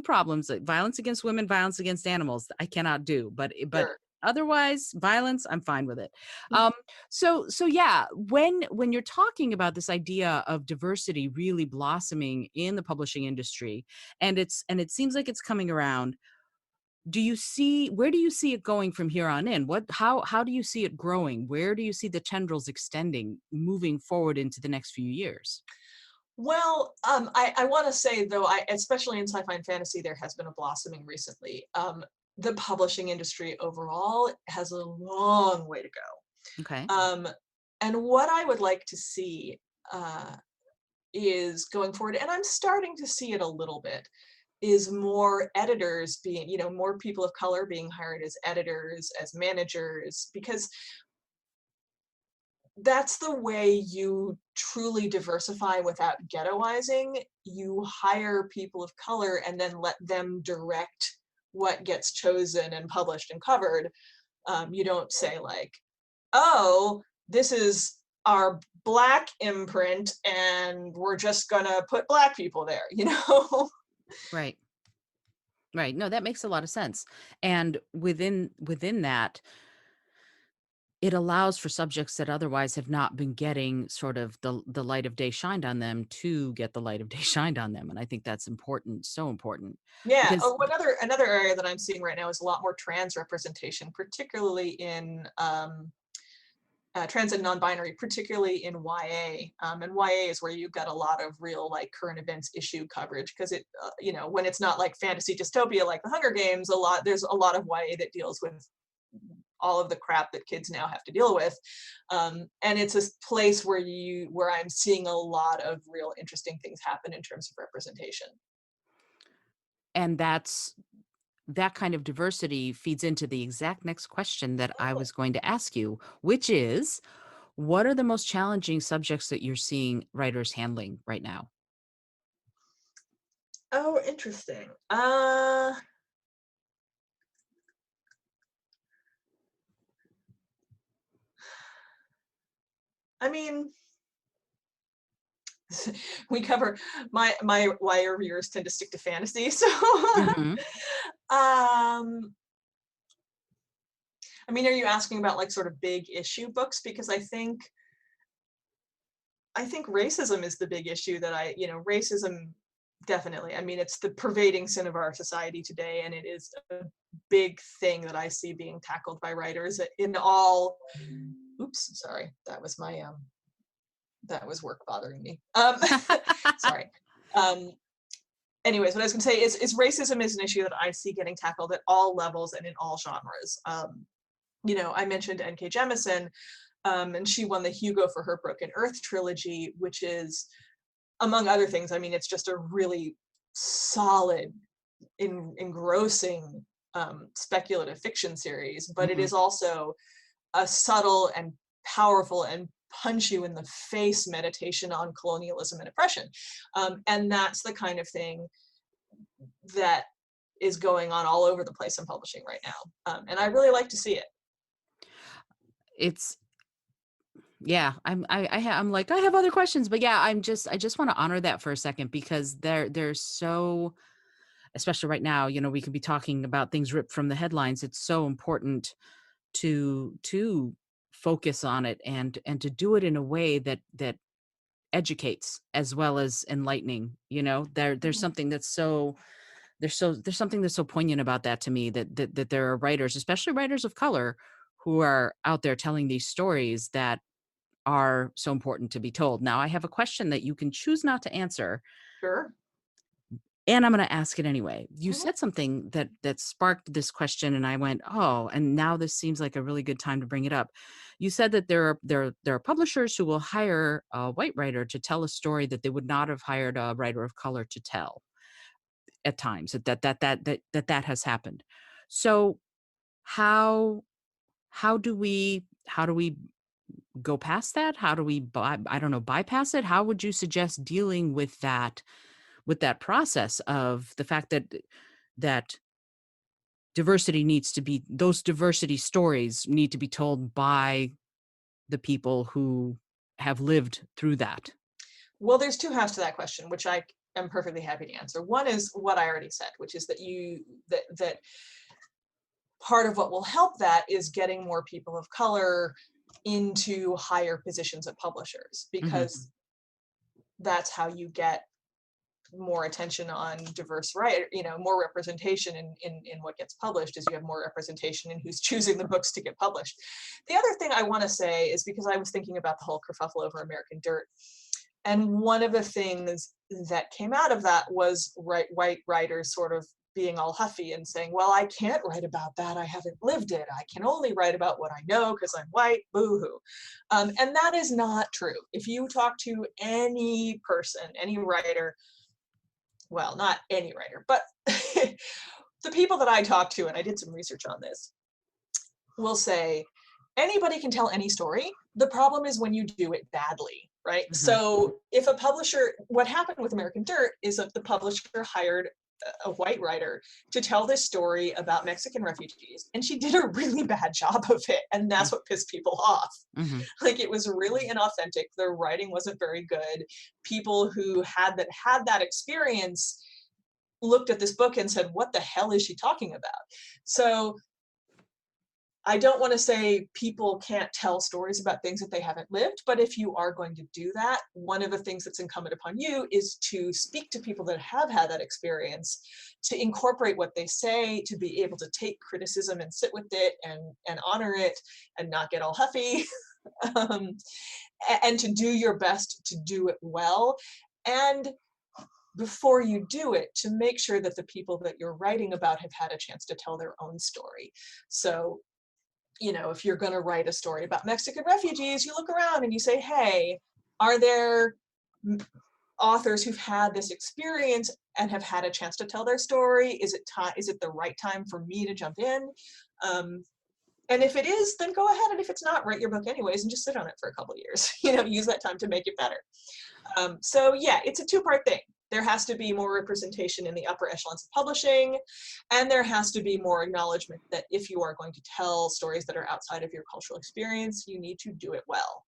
problems: violence against women, violence against animals. I cannot do, but Sure. otherwise, violence, I'm fine with it. Um, so yeah, when you're talking about this idea of diversity really blossoming in the publishing industry, and it seems like it's coming around, where do you see it going from here on in? How do you see it growing? Where do you see the tendrils extending, moving forward into the next few years? Well, I want to say though, especially in sci-fi and fantasy, there has been a blossoming recently. The publishing industry overall has a long way to Okay. go. And what I would like to see uh, is going forward, and I'm starting to see it a little bit, is more editors being, more people of color being hired as editors, as managers, because that's the way you truly diversify without ghettoizing. You hire people of color and then let them direct what gets chosen and published and covered. You don't say like, oh, this is our black imprint and we're just gonna put black people there, you know? Right. Right. No, that makes a lot of sense. And within that, it allows for subjects that otherwise have not been getting sort of the light of day shined on them to get the light of day shined on them. And I think that's important, so important. Yeah. Because Oh, another area that I'm seeing right now is a lot more trans representation, particularly in trans and non-binary, particularly in YA. And YA is where you've got a lot of real like current events issue coverage, because when it's not like fantasy dystopia like the Hunger Games, there's a lot of YA that deals with all of the crap that kids now have to deal with. And it's a place where I'm seeing a lot of real interesting things happen in terms of representation. and that's that kind of diversity feeds into the exact next question that I Oh, was going to ask you, which is, what are the most challenging subjects that you're seeing writers handling right now? oh, interesting. I mean, we cover my YA reviewers tend to stick to fantasy, so Mhm. um I mean, are you asking about like sort of big issue books? Because I think racism is the big issue that racism definitely. I mean, it's the pervading sin of our society today, and it is a big thing that I see being tackled by writers in all. Oops, sorry, that was work bothering me. Sorry. Um, Anyways, what I was going to say is racism is an issue that I see getting tackled at all levels and in all genres. I mentioned N.K. Jemisin, and she won the Hugo for her Broken Earth trilogy, which is, among other things, I mean, it's just a really solid, engrossing speculative fiction series, but it Mhm. is also a subtle and powerful and punch you in the face meditation on colonialism and oppression. And that's the kind of thing that is going on all over the place in publishing right now. And I really like to see it. It's yeah, I'm like, I have other questions, but yeah, I just want to honor that for a second because there's so, especially right now, we could be talking about things ripped from the headlines. It's so important to focus on it and to do it in a way that educates as well as enlightening. There's Mhm. something there's something that's so poignant about that to me, that there are writers, especially writers of color, who are out there telling these stories that are so important to be told. Now, I have a question that you can choose not to answer. Sure. and I'm going to ask it anyway. You Mhm. said something that sparked this question, and I went, "Oh!" And now this seems like a really good time to bring it up. You said that there are publishers who will hire a white writer to tell a story that they would not have hired a writer of color to tell at times. That has happened. So how how do we go past that? How do we I don't know, bypass it? How would you suggest dealing with that process of the fact that diversity needs to be those diversity stories need to be told by the people who have lived through that? Well, there's two halves to that question, which I am perfectly happy to answer. One is what I already said, which is that part of what will help that is getting more people of color into higher positions at publishers, Mhm. because that's how you get more attention on diverse writer, more representation in what gets published, is you have more representation in who's choosing the books to get published. The other thing I want to say is, because I was thinking about the whole kerfuffle over American Dirt, and one of the things that came out of that was white writers sort of being all huffy and saying, well, I can't write about that, I haven't lived it, I can only write about what I know because I'm white, boo-hoo. And that is not true. If you talk to any person, any writer, well, not any writer, but the people that I talk to, and I did some research on this, will say anybody can tell any story. The problem is when you do it badly, right? Mhm. So if a publisher, what happened with American Dirt is that the publisher hired a white writer to tell this story about Mexican refugees, and she did a really bad job of it, and Mm. that's what pissed people off. Mhm. Like, it was really inauthentic, the writing wasn't very good. People who had that experience looked at this book and said, what the hell is she talking about? So I don't want to say people can't tell stories about things that they haven't lived, but if you are going to do that, one of the things that's incumbent upon you is to speak to people that have had that experience, to incorporate what they say, to be able to take criticism and sit with it and honor it and not get all huffy, um, and to do your best to do it well. And before you do it, to make sure that the people that you're writing about have had a chance to tell their own story. So, if you're going to write a story about Mexican refugees, you look around and you say, hey, are there authors who've had this experience and have had a chance to tell their story? Is it the right time for me to jump in? Um, and if it is, then go ahead. And if it's not, write your book anyways and just sit on it for a couple of years. Use that time to make it better. So yeah, it's a two-part thing. There has to be more representation in the upper echelons of publishing, and there has to be more acknowledgement that if you are going to tell stories that are outside of your cultural experience, you need to do it well.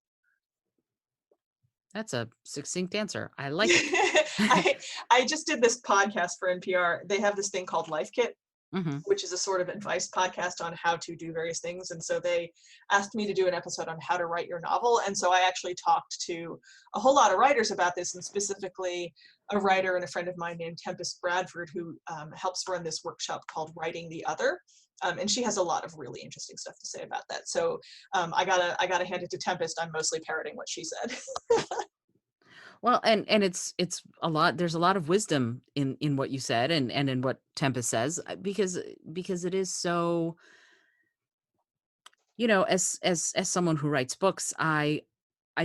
That's a succinct answer. I like it. I I just did this podcast for NPR. They have this thing called Life Kit, Mhm. which is a sort of advice podcast on how to do various things. And so they asked me to do an episode on how to write your novel. And so I actually talked to a whole lot of writers about this, and specifically a writer and a friend of mine named Tempest Bradford, who helps run this workshop called Writing the Other. And she has a lot of really interesting stuff to say about that. So I gotta hand it to Tempest. I'm mostly parroting what she said. Well, and it's a lot there's a lot of wisdom in what you said and in what Tempest says, because it is so, as someone who writes books, I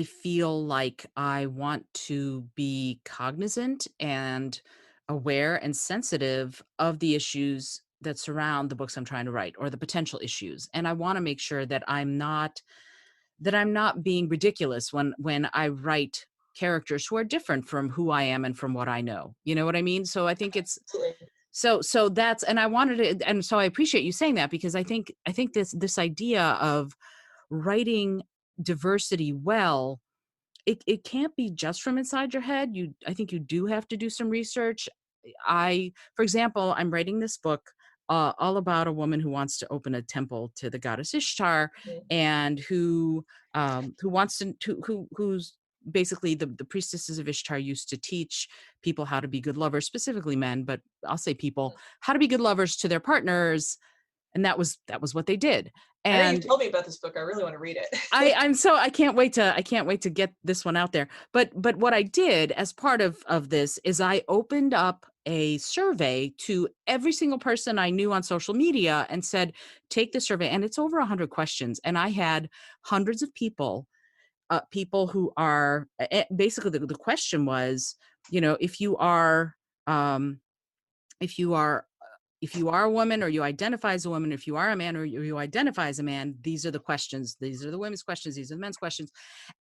feel like I want to be cognizant and aware and sensitive of the issues that surround the books I'm trying to write, or the potential issues. And I want to make sure that I'm not being ridiculous when I write characters who are different from who I am and from what I know. You know what I mean? So I think it's Absolutely. so that's and I wanted to, and so I appreciate you saying that, because I think this idea of writing diversity well, it can't be just from inside your head. I think you do have to do some research. For example, I'm writing this book all about a woman who wants to open a temple to the goddess Ishtar, Mm. and who wants who's basically the priestesses of Ishtar used to teach people how to be good lovers, specifically men, but I'll say people, how to be good lovers to their partners, And that was what they did. I know you've And told me about this book. I really want to read it. I can't wait to get this one out there. But what I did as part of this is I opened up a survey to every single person I knew on social media and said, take the survey. And it's over 100 questions. And I had hundreds of people who are basically the question was, if you are, um, if you are if you are a woman or you identify as a woman, if you are a man or you identify as a man, these are the questions. These are the women's questions. These are the men's questions.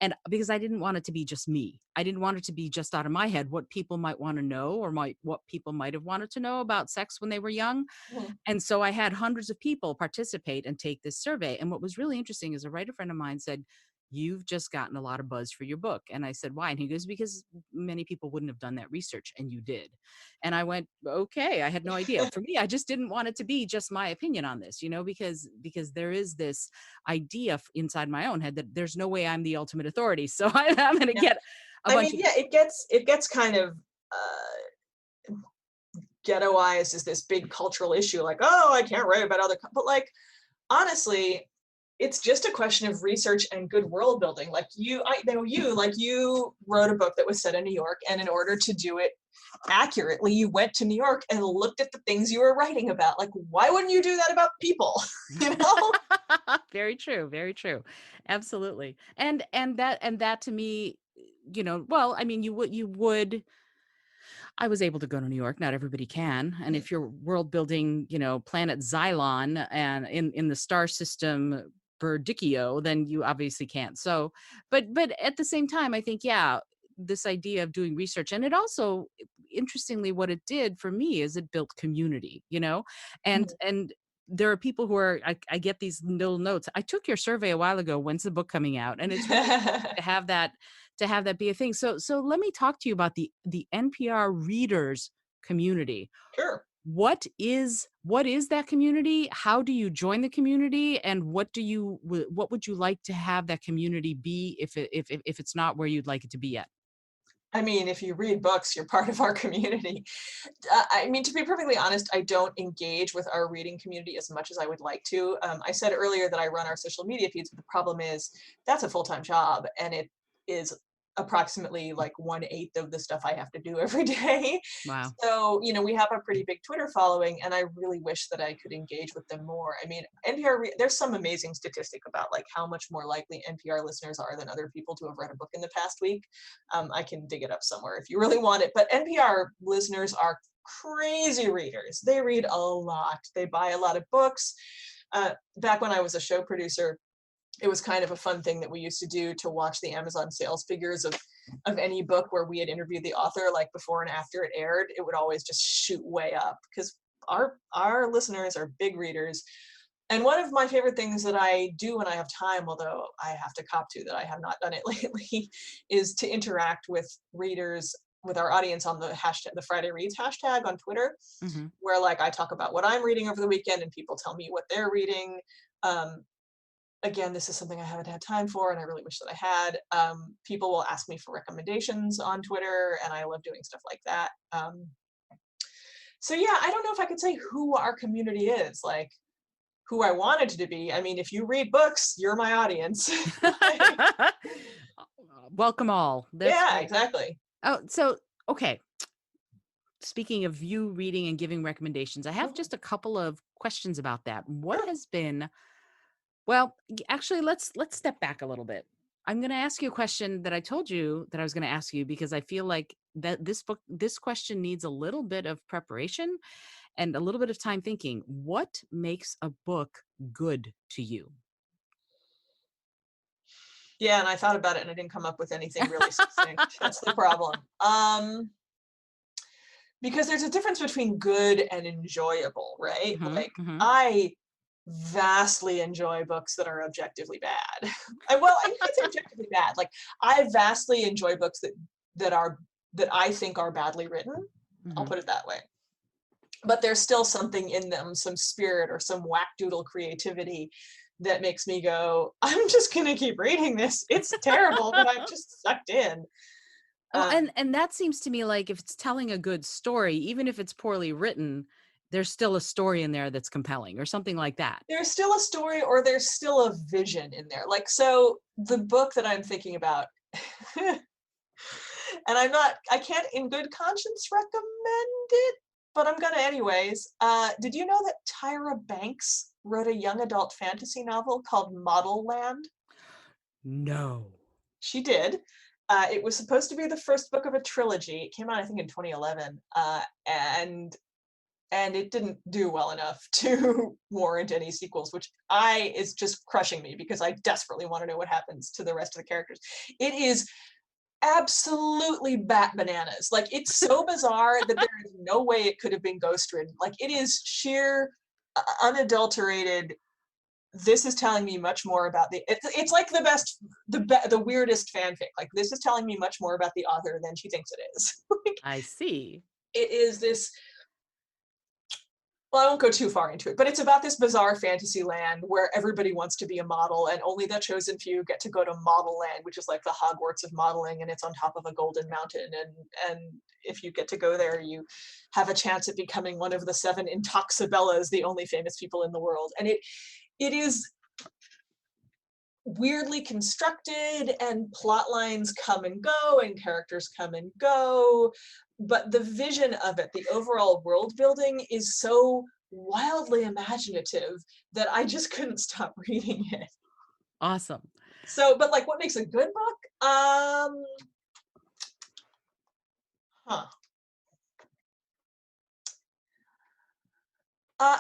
And because I didn't want it to be just me, I didn't want it to be just out of my head what people might want to know or what people might have wanted to know about sex when they were young. Mhm. And so I had hundreds of people participate and take this survey. And what was really interesting is a writer friend of mine said, you've just gotten a lot of buzz for your book. And I said, why? And he goes, because many people wouldn't have done that research and you did. And I went, okay, I had no idea. For me, I just didn't want it to be just my opinion on this, because there is this idea inside my own head that there's no way I'm the ultimate authority. So I'm going to Yeah. get a I bunch mean, of, yeah, it gets kind of ghettoized as this big cultural issue, like, oh, I can't write about but like, honestly, it's just a question of research and good world building. Like I know you wrote a book that was set in New York, and in order to do it accurately, you went to New York and looked at the things you were writing about. Like, why wouldn't you do that about people? you know? very true, very true. Absolutely. And that to me, well, I mean, you would I was able to go to New York. Not everybody can. And if you're world building, planet Xylon and in the star system Berdicchio, then you obviously can't. So, but at the same time, I think, yeah, this idea of doing research, and it also, interestingly, what it did for me is it built community, and there are people who are, I get these little notes. I took your survey a while ago. When's the book coming out? And it's really to have that be a thing. So let me talk to you about the NPR readers community. Sure. What is that community? How do you join the community? And what would you like to have that community be if it's not where you'd like it to be yet? I mean, if you read books, you're part of our community. I mean, to be perfectly honest, I don't engage with our reading community as much as I would like to. I said earlier that I run our social media feeds, but the problem is that's a full-time job, and it is approximately like 1/8 of the stuff I have to do every day. Wow. So, we have a pretty big Twitter following, and I really wish that I could engage with them more. I mean, there's some amazing statistic about like how much more likely NPR listeners are than other people to have read a book in the past week. I can dig it up somewhere if you really want it. But NPR listeners are crazy readers. They read a lot. They buy a lot of books. Back when I was a show producer, it was kind of a fun thing that we used to do to watch the Amazon sales figures of any book where we had interviewed the author, like before and after it aired. It would always just shoot way up because our listeners are big readers. And one of my favorite things that I do when I have time, although I have to cop to that I have not done it lately, is to interact with readers, with our audience on the Friday Reads hashtag on Twitter, Hmm. where like I talk about what I'm reading over the weekend and people tell me what they're reading. Um, Again, this is something I haven't had time for, and I really wish that I had. People will ask me for recommendations on Twitter, and I love doing stuff like that. So yeah, I don't know if I could say who our community is, like who I wanted to be. I mean, if you read books, you're my audience. Like, Welcome all. That's yeah, right. exactly. Oh, so okay. Speaking of you reading and giving recommendations, I have Mhm. just a couple of questions about that. What Sure. has been Well, actually, let's step back a little bit. I'm going to ask you a question that I told you that I was going to ask you because I feel like that this question needs a little bit of preparation and a little bit of time thinking. What makes a book good to you? Yeah, and I thought about it and I didn't come up with anything really succinct. That's the problem. Because there's a difference between good and enjoyable, right? Hmm. Like Hmm. I vastly enjoy books that are objectively bad. You could say objectively bad. Like I vastly enjoy books that I think are badly written. I'll Hmm. put it that way. But there's still something in them, some spirit or some whackdoodle creativity that makes me go, I'm just gonna keep reading this. It's terrible, but I'm just sucked in. Well, Um, and that seems to me like if it's telling a good story, even if it's poorly written, there's still a story in there that's compelling or something like that. There's still a story, or there's still a vision in there. Like, so the book that I'm thinking about, and I can't in good conscience recommend it, but I'm gonna anyways. Did you know that Tyra Banks wrote a young adult fantasy novel called Model Land? No. She did. It was supposed to be the first book of a trilogy. It came out, I think, in 2011, and it didn't do well enough to warrant any sequels, which is just crushing me because I desperately want to know what happens to the rest of the characters. It is absolutely bat bananas. Like, it's so bizarre that there is no way it could have been ghost written. Like, it is sheer unadulterated. This is telling me much more about it's like the weirdest fanfic. Like, this is telling me much more about the author than she thinks it is. Like, I see. it is this, well, I won't go too far into it, but it's about this bizarre fantasy land where everybody wants to be a model, and only the chosen few get to go to Model Land, which is like the Hogwarts of modeling, and it's on top of a golden mountain. And if you get to go there, you have a chance at becoming one of the 7 Intoxibellas, the only famous people in the world. And it is weirdly constructed, and plot lines come and go and characters come and go, but the vision of it, the overall world building, is so wildly imaginative that I just couldn't stop reading it. Awesome. So, but like, what makes a good book? Huh.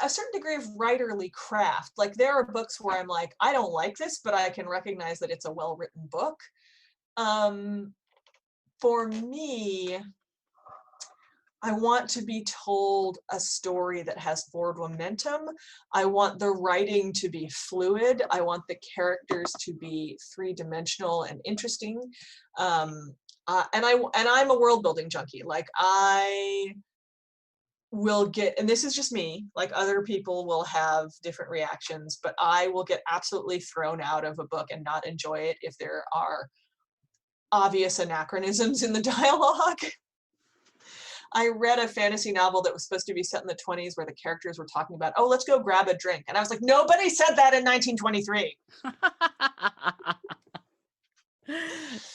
A certain degree of writerly craft. Like, there are books where I'm like, I don't like this, but I can recognize that it's a well-written book. For me, I want to be told a story that has forward momentum. I want the writing to be fluid. I want the characters to be three-dimensional and interesting. And I'm a world building junkie. Like, I will get, and this is just me, like, other people will have different reactions, but I will get absolutely thrown out of a book and not enjoy it if there are obvious anachronisms in the dialogue. I read a fantasy novel that was supposed to be set in the 20s where the characters were talking about, oh, let's go grab a drink. And I was like, nobody said that in 1923.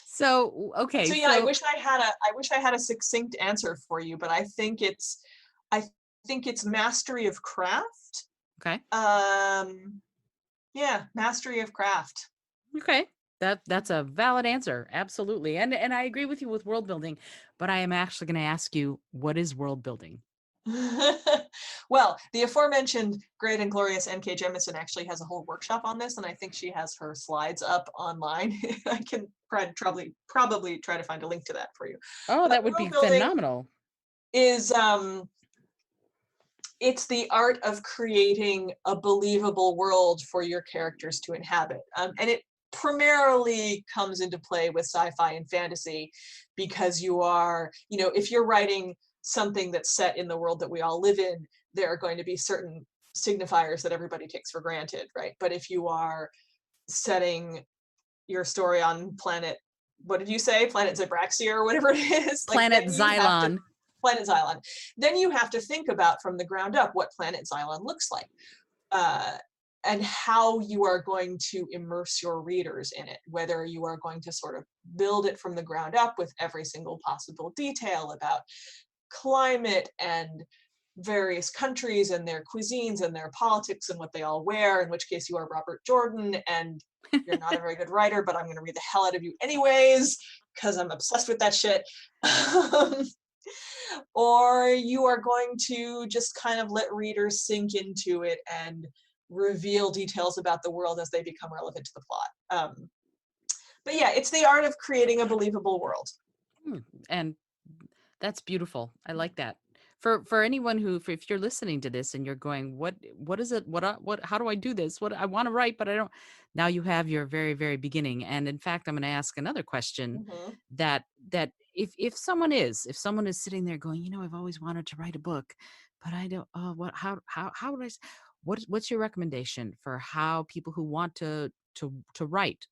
So, okay. So yeah, So, I wish I had a succinct answer for you, but I think it's mastery of craft. okay. Yeah, mastery of craft. Okay. That's a valid answer. Absolutely. And I agree with you with world building, but I am actually going to ask you, what is world building? Well, the aforementioned great and glorious N.K. Jemisin actually has a whole workshop on this, and I think she has her slides up online. I can probably try to find a link to that for you. Oh, But that would world be building phenomenal. is it's the art of creating a believable world for your characters to inhabit. And it primarily comes into play with sci-fi and fantasy because you are, if you're writing something that's set in the world that we all live in, there are going to be certain signifiers that everybody takes for granted, right? But if you are setting your story on what did you say? Planet Zebraxia or whatever it is, like, Planet then you have to Xylon. Planet Xylon. Then you have to think about from the ground up what Planet Xylon looks like, uh, and how you are going to immerse your readers in it, whether you are going to sort of build it from the ground up with every single possible detail about climate and various countries and their cuisines and their politics and what they all wear, in which case you are Robert Jordan and you're not a very good writer, but I'm going to read the hell out of you anyways because I'm obsessed with that shit. Or you are going to just kind of let readers sink into it and reveal details about the world as they become relevant to the plot. But yeah, it's the art of creating a believable world. And that's beautiful. I like that. For anyone who, if you're listening to this and you're going, what is it? What how do I do this? What I want to write, but I don't. Now you have your very, very beginning. And in fact, I'm going to ask another question Mm-hmm. that if someone is sitting there going, I've always wanted to write a book, but I don't, what how would what's your recommendation for how people who want to write?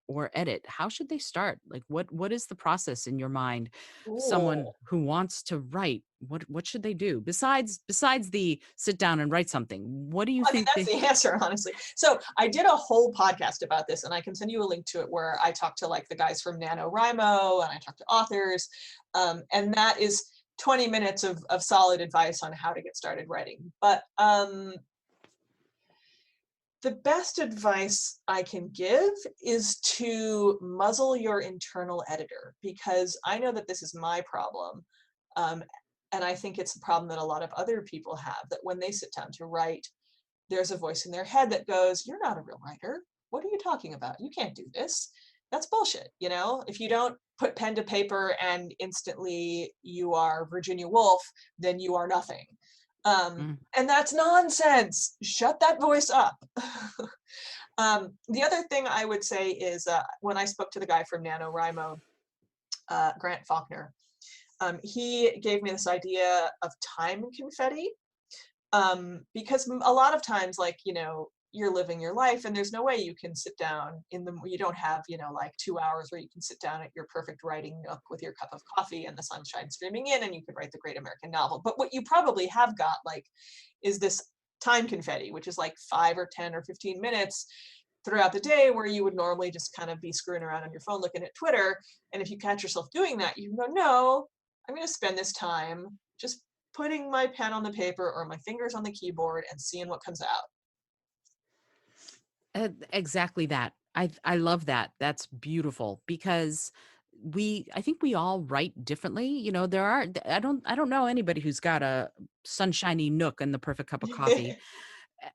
or edit, how should they start? Like what is the process in your mind? Ooh. Someone who wants to write, what should they do besides the sit down and write something? What do you I mean, think that's they the answer, honestly. So I did a whole podcast about this, and I can send you a link to it where I talked to like the guys from NaNoWriMo and I talked to authors. And that is 20 minutes of solid advice on how to get started writing. But the best advice I can give is to muzzle your internal editor, because I know that this is my problem. Um, and I think it's a problem that a lot of other people have, that when they sit down to write, there's a voice in their head that goes, "You're not a real writer. What are you talking about? You can't do this. That's bullshit." You know, if you don't put pen to paper and instantly you are Virginia Woolf, then you are nothing. Mm. And that's nonsense. Shut that voice up. The other thing I would say is when I spoke to the guy from NaNoWriMo, Grant Faulkner, he gave me this idea of time confetti, because a lot of times, like, you know, you're living your life and there's no way you can sit down you don't have, you know, like 2 hours where you can sit down at your perfect writing nook with your cup of coffee and the sunshine streaming in and you could write the great American novel. But what you probably have got, like, is this time confetti, which is like 5 or 10 or 15 minutes throughout the day where you would normally just kind of be screwing around on your phone looking at Twitter. And if you catch yourself doing that, you can go, no, I'm going to spend this time just putting my pen on the paper or my fingers on the keyboard and seeing what comes out. Exactly that. I love that. That's beautiful because I think we all write differently. You know, there are I don't know anybody who's got a sunshiny nook and the perfect cup of coffee.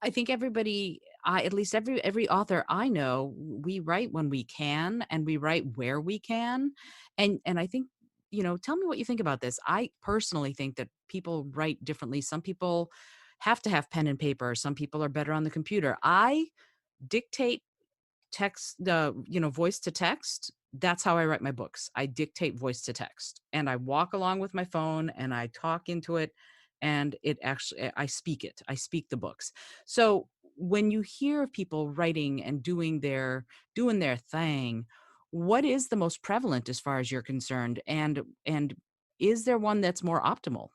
I think everybody, I at least every author I know, we write when we can and we write where we can. And I think, you know, tell me what you think about this. I personally think that people write differently. Some people have to have pen and paper. Some people are better on the computer. I dictate text, the you know, voice to text. That's how I write my books. I dictate voice to text and I walk along with my phone and I talk into it, and it actually, I speak the books. So when you hear of people writing and doing their thing, what is the most prevalent as far as you're concerned, and is there one that's more optimal?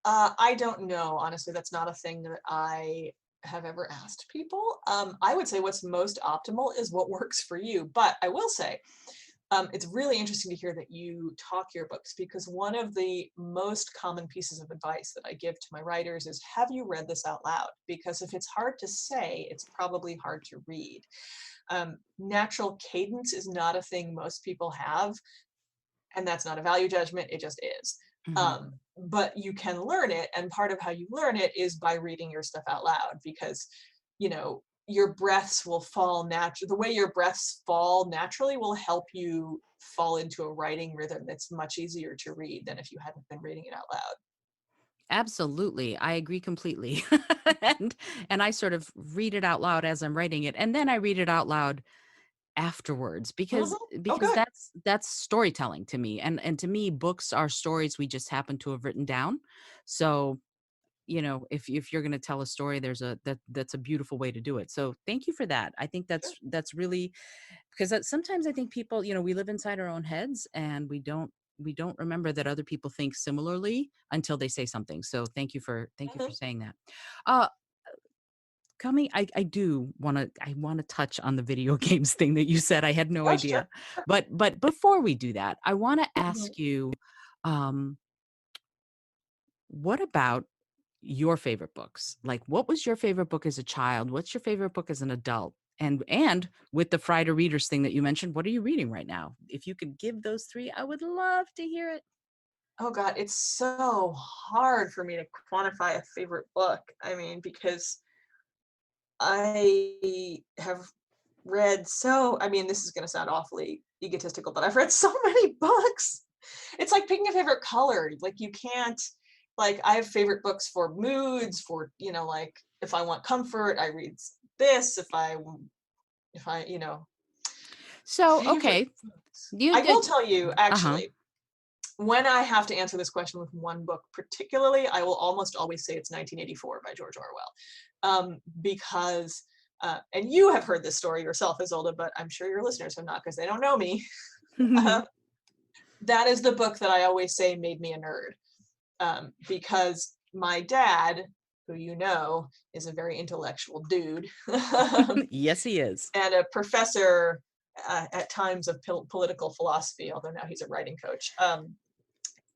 I don't know. Honestly, that's not a thing that I have ever asked people. I would say what's most optimal is what works for you. But I will say, it's really interesting to hear that you talk your books, because one of the most common pieces of advice that I give to my writers is, have you read this out loud? Because if it's hard to say, it's probably hard to read. Natural cadence is not a thing most people have, and that's not a value judgment, it just is. Mhm. But you can learn it, and part of how you learn it is by reading your stuff out loud, because, you know, your breaths will fall natural. The way your breaths fall naturally will help you fall into a writing rhythm that's much easier to read than if you hadn't been reading it out loud. Absolutely. I agree completely. and and I sort of read it out loud as I'm writing it, and then I read it out loud afterwards Mhm. Oh, because good. that's storytelling to me. And to me, books are stories we just happen to have written down. So, you know, if you're going to tell a story, there's that's a beautiful way to do it. So thank you for that. I think Sure. that's really, because sometimes I think people, you know, we live inside our own heads and we don't remember that other people think similarly until they say something. So thank you for Mhm. saying that. Uh coming I do want to, I want to touch on the video games thing that you said. I had no Yeah, sure. idea. But before we do that, I want to Mhm. ask you, um what about your favorite books? Like, what was your favorite book as a child? What's your favorite book as an adult? And with the Friday readers thing that you mentioned, what are you reading right now? If you could give those three, I would love to hear it. Oh God, it's so hard for me to quantify a favorite book. I mean, because I have read so, I mean, this is going to sound awfully egotistical, but I've read so many books. It's like picking a favorite color. Like, you can't, like, I have favorite books for moods, for, you know, like, if I want comfort, I read this. If I, you know, So, favorite okay, books. you I will did. tell you, Uh-huh. actually, when I have to answer this question with one book particularly, I will almost always say it's 1984 by George Orwell. Because and you have heard this story yourself, Isolde, but I'm sure your listeners have not because they don't know me. Uh, that is the book that I always say made me a nerd, because my dad, who you know, is a very intellectual dude, Yes, he is. and a professor at times of political philosophy, although now he's a writing coach,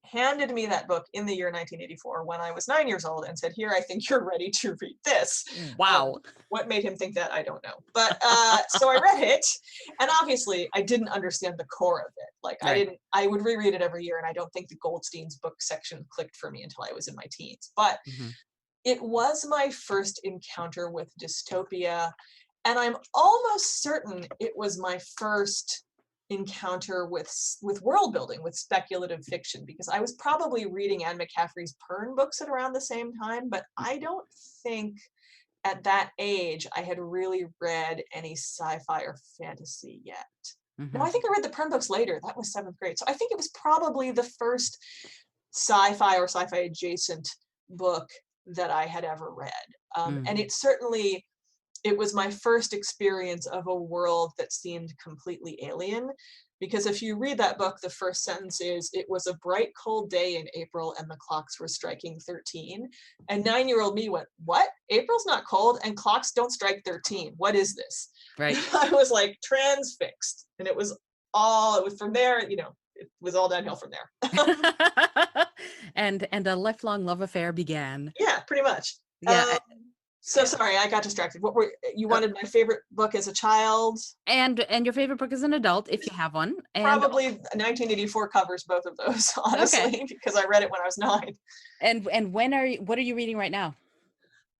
handed me that book in the year 1984 when I was 9 years old and said, "Here, I think you're ready to read this." Wow. What made him think that, I don't know. But so I read it, and obviously I didn't understand the core of it. Like Right. I would reread it every year, and I don't think the Goldstein's book section clicked for me until I was in my teens. But Mhm. it was my first encounter with dystopia, and I'm almost certain it was my first encounter with world building, with speculative fiction, because I was probably reading Anne McCaffrey's Pern books at around the same time, but I don't think at that age I had really read any sci-fi or fantasy yet. No, I Mhm. think I read the Pern books later. That was 7th grade. So I think it was probably the first sci-fi or sci-fi adjacent book that I had ever read. Mm. And it was my first experience of a world that seemed completely alien. Because if you read that book, the first sentence is, "It was a bright, cold day in April and the clocks were striking 13." And 9-year-old me went, "What? April's not cold and clocks don't strike 13. What is this?" Right. I was like transfixed. And it was from there, it was all downhill from there. And a lifelong love affair began. Yeah, pretty much. Yeah. So sorry, I got distracted. What were you wanted my favorite book as a child? And your favorite book as an adult, if you have one. And Probably 1984 covers both of those, okay. honestly, because I read it when I was 9. And what are you reading right now?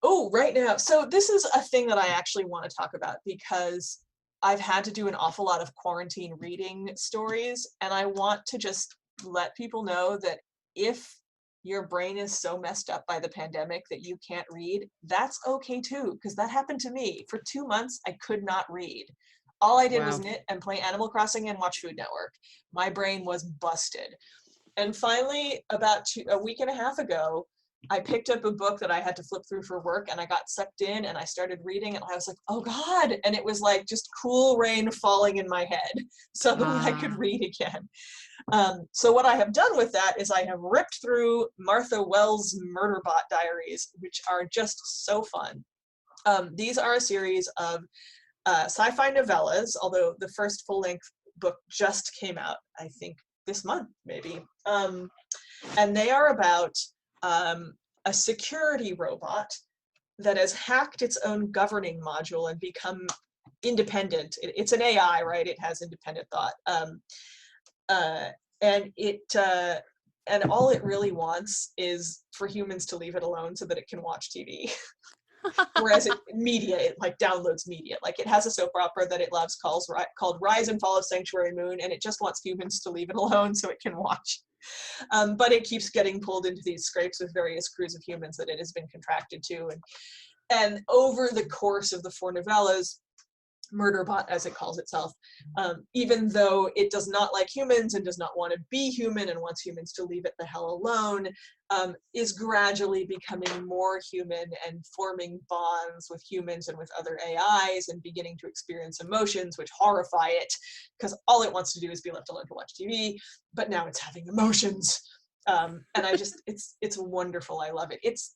Oh, right now. So this is a thing that I actually want to talk about because I've had to do an awful lot of quarantine reading stories, and I want to just let people know that if your brain is so messed up by the pandemic that you can't read, that's okay too, because that happened to me. For 2 months, I could not read. All I did was Wow. knit and play Animal Crossing and watch Food Network. My brain was busted. And finally, about a week and a half ago, I picked up a book that I had to flip through for work, and I got sucked in and I started reading, and I was like, "Oh God." And it was like just cool rain falling in my head. Suddenly I could Ah. read again. So what I have done with that is I have ripped through Martha Wells' Murderbot Diaries, which are just so fun. These are a series of sci-fi novellas, although the first full-length book just came out, I think, this month, maybe. And they are about a security robot that has hacked its own governing module and become independent. It's an AI, right? It has independent thought. Uh, and it and all it really wants is for humans to leave it alone so that it can watch TV. Whereas it like downloads media. Like it has a soap opera that it loves called Rise and Fall of Sanctuary Moon, and it just wants humans to leave it alone so it can watch. But it keeps getting pulled into these scrapes with various crews of humans that it has been contracted to. And over the course of the 4 novellas, Murderbot, as it calls itself, even though it does not like humans and does not want to be human and wants humans to leave it the hell alone, is gradually becoming more human and forming bonds with humans and with other AIs and beginning to experience emotions which horrify it, because all it wants to do is be left alone to watch TV, but now it's having emotions. And it's wonderful. I love it. It's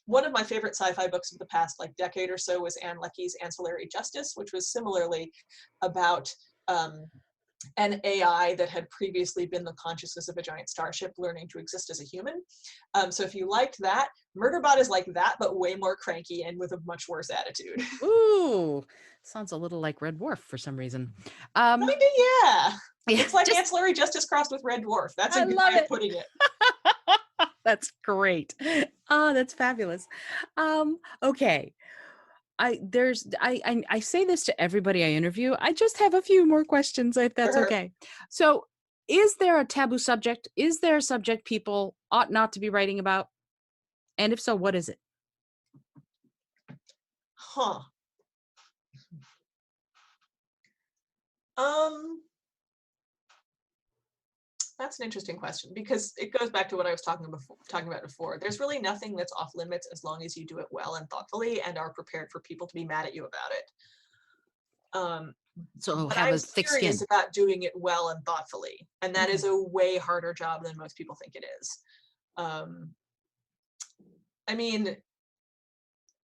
one of my favorite sci-fi books of the past decade or so was Anne Leckie's Ancillary Justice, which was similarly about an AI that had previously been the consciousness of a giant starship learning to exist as a human. So if you liked that, Murderbot is like that, but way more cranky and with a much worse attitude. Ooh, sounds a little like Red Dwarf for some reason. Um, Kinda, yeah. yeah, It's like just Ancillary Justice crossed with Red Dwarf. That's a I good love way of it. putting it. That's great. Oh, that's fabulous. Okay. I say this to everybody I interview. I just have a few more questions if that's Sure. okay. So, is there a taboo subject? Is there a subject people ought not to be writing about? And if so, what is it? Huh. Um, That's an interesting question, because it goes back to what I was talking about before. There's really nothing that's off limits as long as you do it well and thoughtfully and are prepared for people to be mad at you about it. So But have I'm a thick serious skin. about doing it well and thoughtfully, and that Okay. is a way harder job than most people think it is. Um, I mean,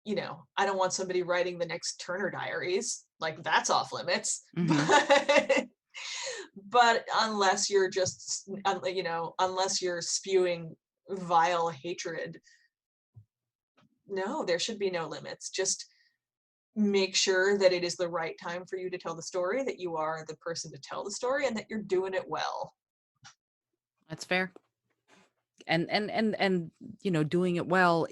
I don't want somebody writing the next Turner Diaries. Like, that's off limits. Hmm. But unless you're just, unless you're spewing vile hatred, no, there should be no limits. Just make sure that it is the right time for you to tell the story, that you are the person to tell the story, and that you're doing it well. That's fair. And doing it well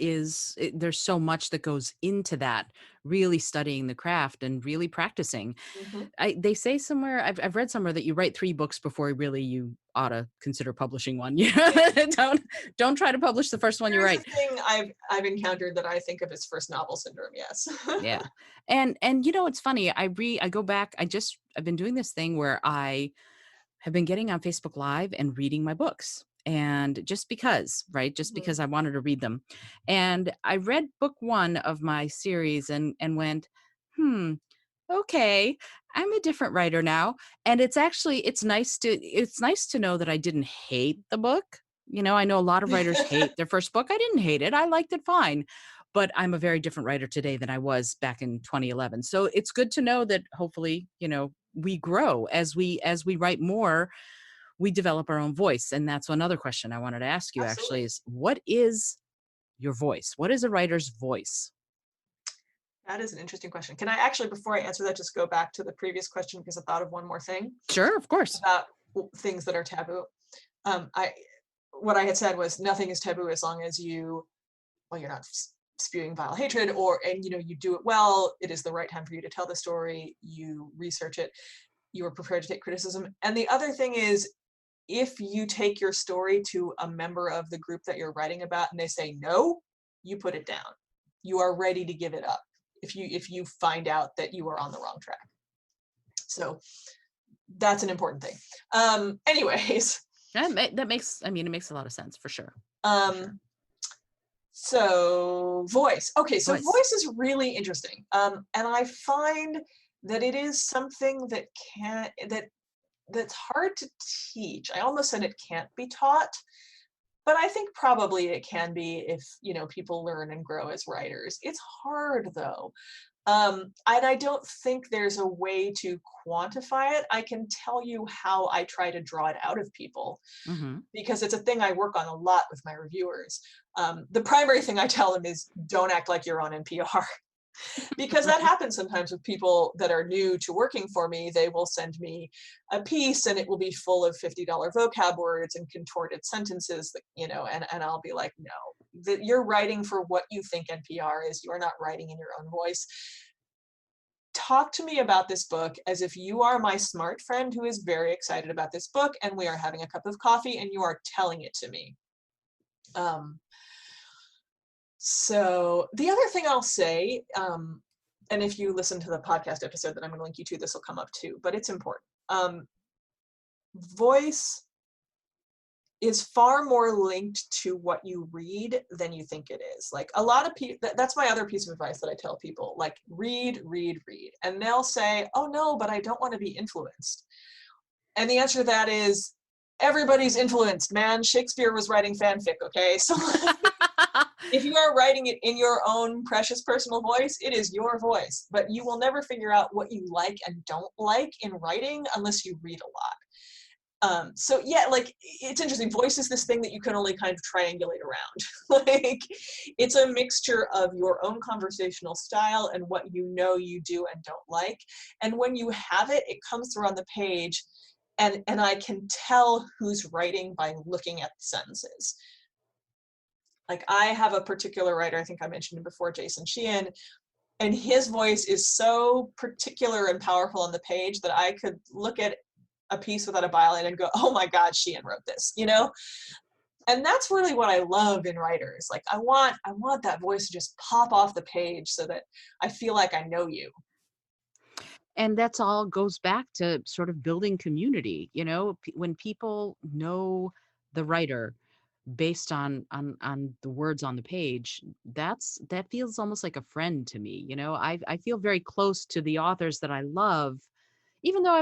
there's so much that goes into that, really studying the craft and really practicing. Mm-hmm. They say somewhere, I've read somewhere, that you write 3 books before really you ought to consider publishing one. Don't try to publish the first one you There is write. a thing I've encountered that I think of as first novel syndrome. Yes. Yeah. And it's funny, I go back, I've been doing this thing where I have been getting on Facebook Live and reading my books. And just because, right? Just Mhm. because I wanted to read them. And I read book 1 of my series and went, "Hmm, okay, I'm a different writer now." And it's nice to know that I didn't hate the book. I know a lot of writers hate their first book. I didn't hate it. I liked it fine. But I'm a very different writer today than I was back in 2011. So it's good to know that hopefully, we grow as we write more, we develop our own voice. And that's another question I wanted to ask you, Absolutely. actually, is what is your voice? What is a writer's voice? That is an interesting question. Can I actually, before I answer that, just go back to the previous question, because I thought of one more thing Sure, of course. about things that are taboo. I What I had said was nothing is taboo as long as you're not spewing vile hatred, and you do it well. It is the right time for you to tell the story. You research it. You are prepared to take criticism. And the other thing is, if you take your story to a member of the group that you're writing about and they say no, you put it down. You are ready to give it up if you find out that you are on the wrong track. So that's an important thing. Anyways, That makes, it makes a lot of sense, for sure. For sure. um, so voice. Okay, so Voice. voice is really interesting. And I find that it is something that's hard to teach. I almost said it can't be taught, but I think probably it can be if people learn and grow as writers. It's hard though. And I don't think there's a way to quantify it. I can tell you how I try to draw it out of people, Hmm. because it's a thing I work on a lot with my reviewers. The primary thing I tell them is don't act like you're on NPR. Because that happens sometimes with people that are new to working for me. They will send me a piece and it will be full of $50 vocab words and contorted sentences and I'll be like, no, that you're writing for what you think NPR is. You are not writing in your own voice. Talk to me about this book as if you are my smart friend who is very excited about this book and we are having a cup of coffee and you are telling it to me. So the other thing I'll say, and if you listen to the podcast episode that I'm going to link you to, this will come up too, but it's important. Voice is far more linked to what you read than you think it is. Like a lot of people, that's my other piece of advice that I tell people, like read, read, read. And they'll say, oh no, but I don't want to be influenced. And the answer to that is everybody's influenced, man. Shakespeare was writing fanfic, okay? So if you are writing it in your own precious personal voice, it is your voice. But you will never figure out what you like and don't like in writing unless you read a lot. So yeah, like it's interesting. Voice is this thing that you can only kind of triangulate around. Like it's a mixture of your own conversational style and what you do and don't like. And when you have it, it comes through on the page, and I can tell who's writing by looking at the sentences. Like I have a particular writer, I think I mentioned him before, Jason Sheehan, and his voice is so particular and powerful on the page that I could look at a piece without a byline and go, oh my God, Sheehan wrote this. And that's really what I love in writers. Like I want that voice to just pop off the page so that I feel like I know you. And that's all goes back to sort of building community, when people know the writer based on the words on the page, that feels almost like a friend to me. I feel very close to the authors that I love, even though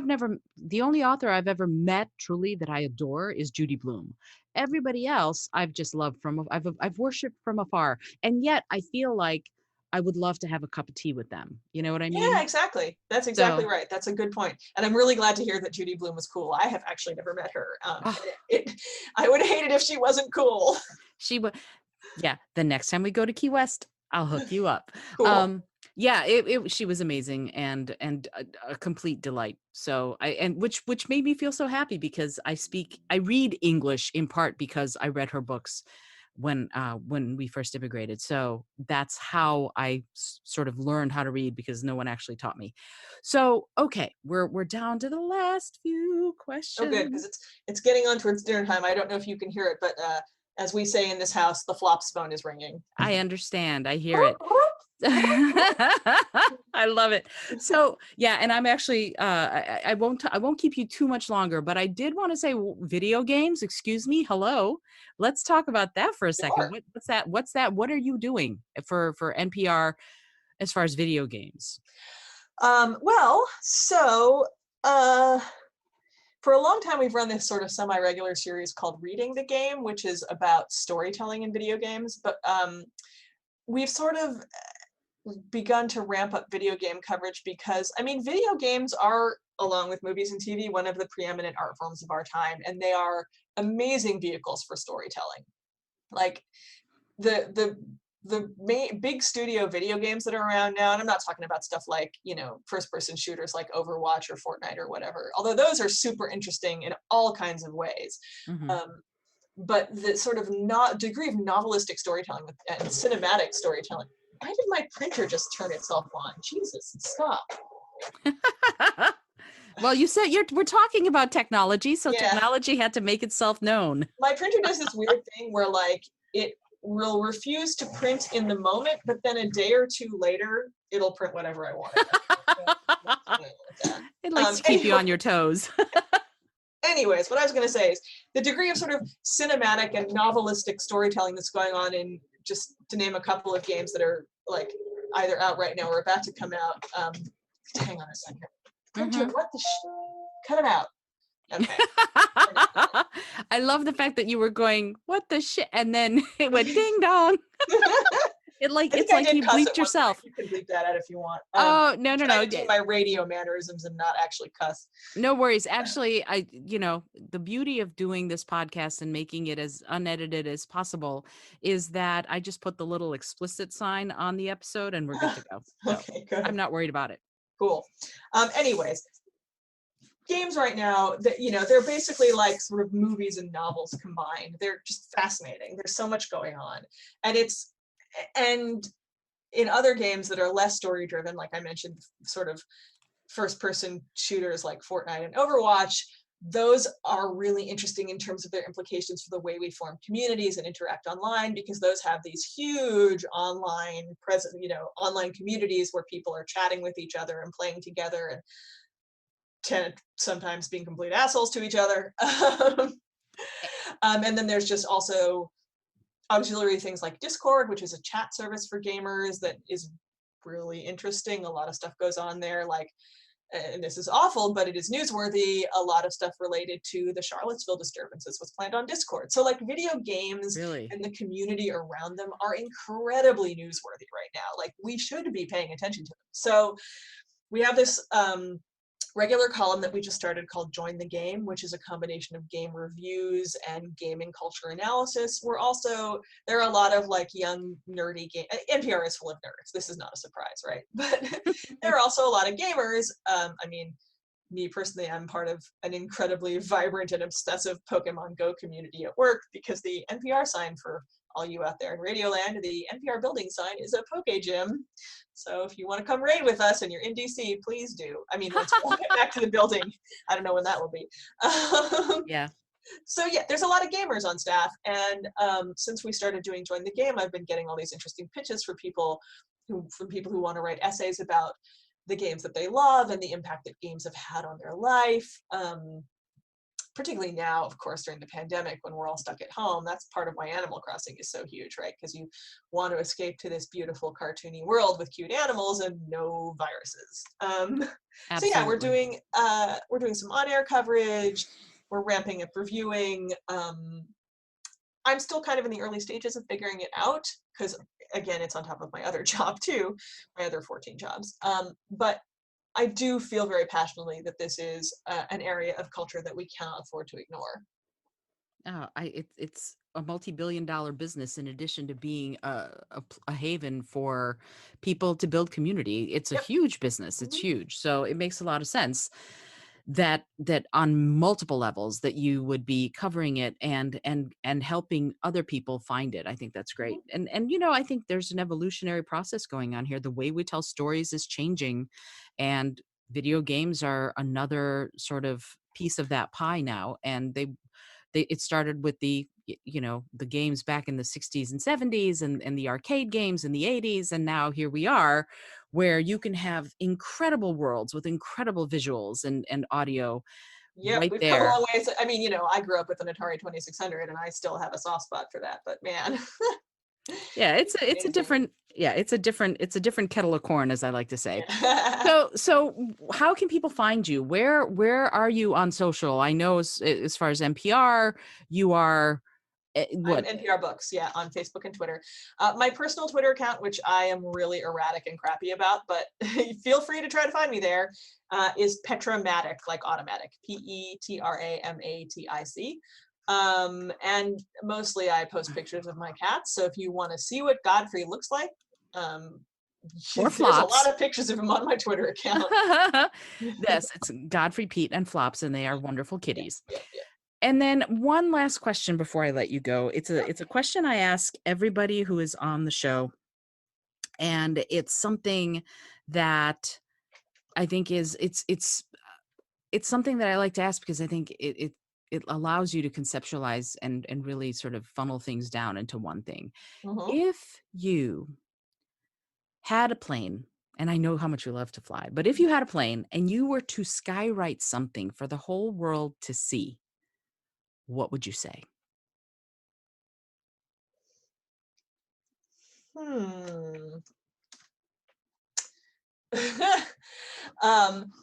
the only author I've ever met truly that I adore is Judy Blume. Everybody else I've just loved I've worshiped from afar, and yet I feel like I would love to have a cup of tea with them. You know what I Yeah, mean? exactly. That's exactly So, right. That's a good point. And I'm really glad to hear that Judy Blume was cool. I have actually never met her. I would hate it if she wasn't cool. she would. Yeah, the next time we go to Key West, I'll hook you up. Cool. Yeah, she was amazing and a complete delight. So which made me feel so happy because I read English in part because I read her books when we first immigrated. So that's how I sort of learned how to read, because no one actually taught me. So, okay, we're down to the last few Oh, good, because questions. it's getting on towards dinner time. I don't know if you can hear it, but as we say in this house, the flops phone is ringing. I understand. I hear it. I love it. So yeah, and I'm actually I won't keep you too much longer, but I did want to say video games. Excuse me. Hello. Let's talk about that for a second. Sure. What's that? What's that? What are you doing for NPR as far as video games? Well, so uh, for a long time, we've run this sort of semi-regular series called Reading the Game, which is about storytelling in video games. But we've sort of begun to ramp up video game coverage because, I mean, video games are, along with movies and TV, one of the preeminent art forms of our time, and they are amazing vehicles for storytelling. Like the big studio video games that are around now, and I'm not talking about stuff like, first person shooters like Overwatch or Fortnite or whatever, although those are super interesting in all kinds of ways. Hmm. Um, but the sort of not degree of novelistic storytelling and cinematic storytelling. Why did my printer just turn itself on? Jesus, stop. Well, you said we're talking about technology, so Yeah, technology had to make itself known. my printer does this weird thing where like it will refuse to print in the moment, but then a day or two later, it'll print whatever I want it. It likes to keep you Anyway, on your toes. anyways, what I was going to say is the degree of sort of cinematic and novelistic storytelling that's going on in, just to name a couple of games that are like either out right now or about to come out. Hang on a second. Printer, Hmm. what the cut it out. Okay. I love the fact that you were going, what the shit? And then it went ding dong. I think It's I like did you cuss bleeped at one point. yourself. You can bleep that out if you want. Oh, no, I'm no, trying no. to do my radio mannerisms and not actually cuss. No worries. Actually, the beauty of doing this podcast and making it as unedited as possible is that I just put the little explicit sign on the episode and we're good to go. So Okay, I'm good. not worried about it. Cool. Anyways, games right now, that they're basically like sort of movies and novels combined. They're just fascinating. There's so much going on, and and in other games that are less story driven, like I mentioned, sort of first person shooters like Fortnite and Overwatch, those are really interesting in terms of their implications for the way we form communities and interact online, because those have these huge online communities where people are chatting with each other and playing together and sometimes being complete assholes to each other. And then there's just also auxiliary things like Discord, which is a chat service for gamers that is really interesting. A lot of stuff goes on there, like, and this is awful, but it is newsworthy. A lot of stuff related to the Charlottesville disturbances was planned on Discord. So, like, video games Really? and the community around them are incredibly newsworthy right now. Like, we should be paying attention to them. So, we have this regular column that we just started called Join the Game, which is a combination of game reviews and gaming culture analysis. There are a lot of like young nerdy NPR is full of nerds. This is not a surprise, right? But there are also a lot of gamers. I mean, me personally, I'm part of an incredibly vibrant and obsessive Pokemon Go community at work, because the NPR sign, for all you out there in Radioland, the NPR building sign is a Poke Gym. So if you want to come raid with us and you're in DC, please do. I mean, once we get back to the building, I don't know when that will be. Yeah. So yeah, there's a lot of gamers on staff, and since we started doing Join the Game, I've been getting all these interesting pitches from people who want to write essays about the games that they love and the impact that games have had on their life. Particularly now, of course, during the pandemic when we're all stuck at home, that's part of why Animal Crossing is so huge, right? Because you want to escape to this beautiful cartoony world with cute animals and no viruses. So yeah, Absolutely. we're doing some on-air coverage. We're ramping up reviewing. I'm still kind of in the early stages of figuring it out because, again, it's on top of my other job too, my other 14 jobs. But I do feel very passionately that this is an area of culture that we cannot afford to ignore. It's a multi-billion-dollar business in addition to being a haven for people to build community. It's a Yep. huge business. It's Mhm. huge. So it makes a lot of sense that on multiple levels that you would be covering it and helping other people find it. I think that's great. Mhm. And I think there's an evolutionary process going on here. The way we tell stories is changing, and video games are another sort of piece of that pie now. And it started with the games back in the 60s and 70s, and the arcade games in the 80s, and now here we are where you can have incredible worlds with incredible visuals and audio Yep, right we've come a there. long way. I mean, I grew up with an Atari 2600 and I still have a soft spot for that, but man, Yeah, it's it's a amazing. different it's a different kettle of corn, as I like to say. Yeah. So how can people find you? Where are you on social? I know as far as NPR, you are I'm what? NPR Books, yeah, on Facebook and Twitter. My personal Twitter account, which I am really erratic and crappy about, but feel free to try to find me there, is Petramatic, like automatic, Petramatic. And mostly I post pictures of my cats. So if you want to see what Godfrey looks like, um, Or there's a lot flops. of pictures of him on my Twitter account. Yes, it's Godfrey, Pete, and Flops, and they are wonderful Yep, kitties. yep, yep. And then one last question before I let you go. It's a question I ask everybody who is on the show, and it's something that I think is it's something that I like to ask because I think it allows you to conceptualize and really sort of funnel things down into one thing. Mhm. If you had a plane, and I know how much you love to fly, but if you had a plane and you were to skywrite something for the whole world to see, what would you say? Hmm.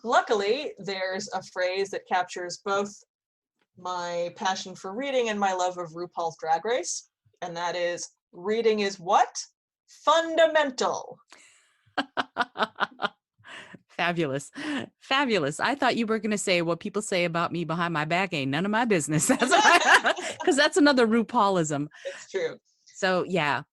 Luckily, there's a phrase that captures both my passion for reading and my love of RuPaul's Drag Race, and that is reading is what? Fundamental. Fabulous. Fabulous. I thought you were going to say what people say about me behind my back ain't none of my business. That's what because that's another RuPaulism. It's true. So yeah.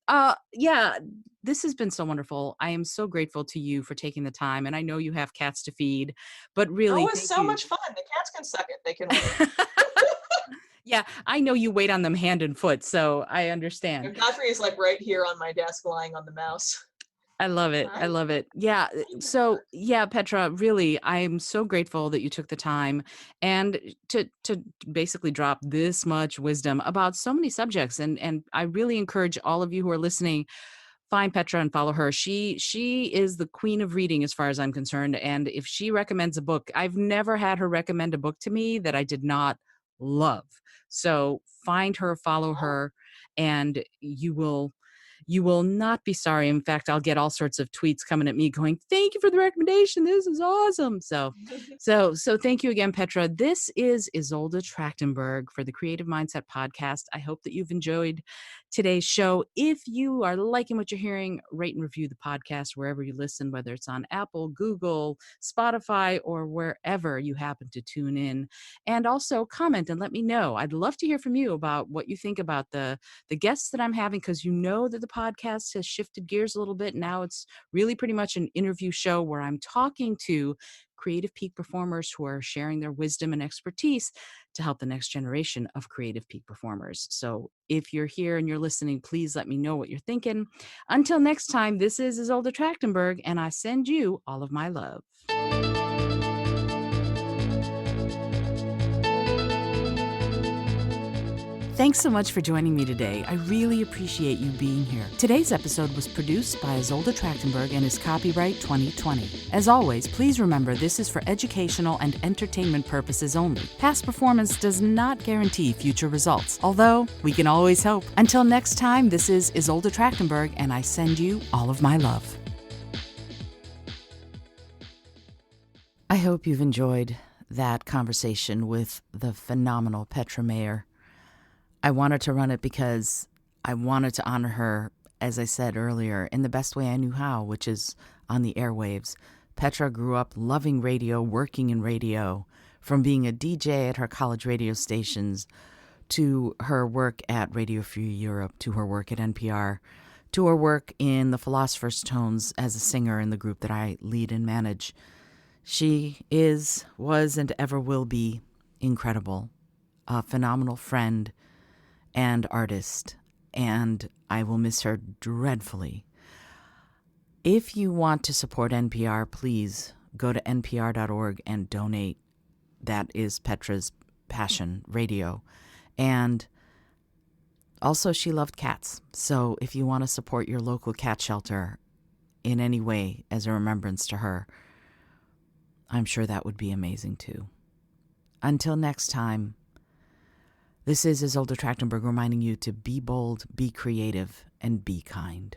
Yeah, this has been so wonderful. I am so grateful to you for taking the time, and I know you have cats to feed, but Oh, really it's thank so you. much fun. The cats can suck it. They can wait. Yeah, I know you wait on them hand and foot, so I understand. Godfrey is like right here on my desk lying on the mouse. I love it. I Hi. love it. Yeah. So yeah, Petra, really, I'm so grateful that you took the time and to basically drop this much wisdom about so many subjects. And I really encourage all of you who are listening, find Petra and follow her. She is the queen of reading as far as I'm concerned. And if she recommends a book, I've never had her recommend a book to me that I did not love. So find her, follow her, and you will not be sorry. In fact, I'll get all sorts of tweets coming at me going, "Thank you for the recommendation. This is awesome." So thank you again, Petra. This is Isolde Trachtenberg for the Creative Mindset Podcast. I hope that you've enjoyed today's show. If you are liking what you're hearing, rate and review the podcast wherever you listen, whether it's on Apple, Google, Spotify, or wherever you happen to tune in. And also comment and let me know. I'd love to hear from you about what you think about the guests that I'm having, because you know that the podcast has shifted gears a little bit. Now it's really pretty much an interview show where I'm talking to creative peak performers who are sharing their wisdom and expertise to help the next generation of creative peak performers. So if you're here and you're listening, please let me know what you're thinking. Until next time, this is Isolde Trachtenberg, and I send you all of my love. Thanks so much for joining me today. I really appreciate you being here. Today's episode was produced by Isolde Trachtenberg and is copyright 2020. As always, please remember this is for educational and entertainment purposes only. Past performance does not guarantee future results, although we can always hope. Until next time, this is Isolde Trachtenberg, and I send you all of my love. I hope you've enjoyed that conversation with the phenomenal Petra Mayer. I wanted to run it because I wanted to honor her, as I said earlier, in the best way I knew how, which is on the airwaves. Petra grew up loving radio, working in radio, from being a DJ at her college radio stations, to her work at Radio Free Europe, to her work at NPR, to her work in the Philosopher's Tones as a singer in the group that I lead and manage. She is, was, and ever will be incredible, a phenomenal friend and artist, and I will miss her dreadfully. If you want to support NPR, please go to npr.org and donate. That is Petra's passion, radio. And also, she loved cats. So if you want to support your local cat shelter in any way as a remembrance to her, I'm sure that would be amazing too. Until next time, this is Isolde Trachtenberg reminding you to be bold, be creative, and be kind.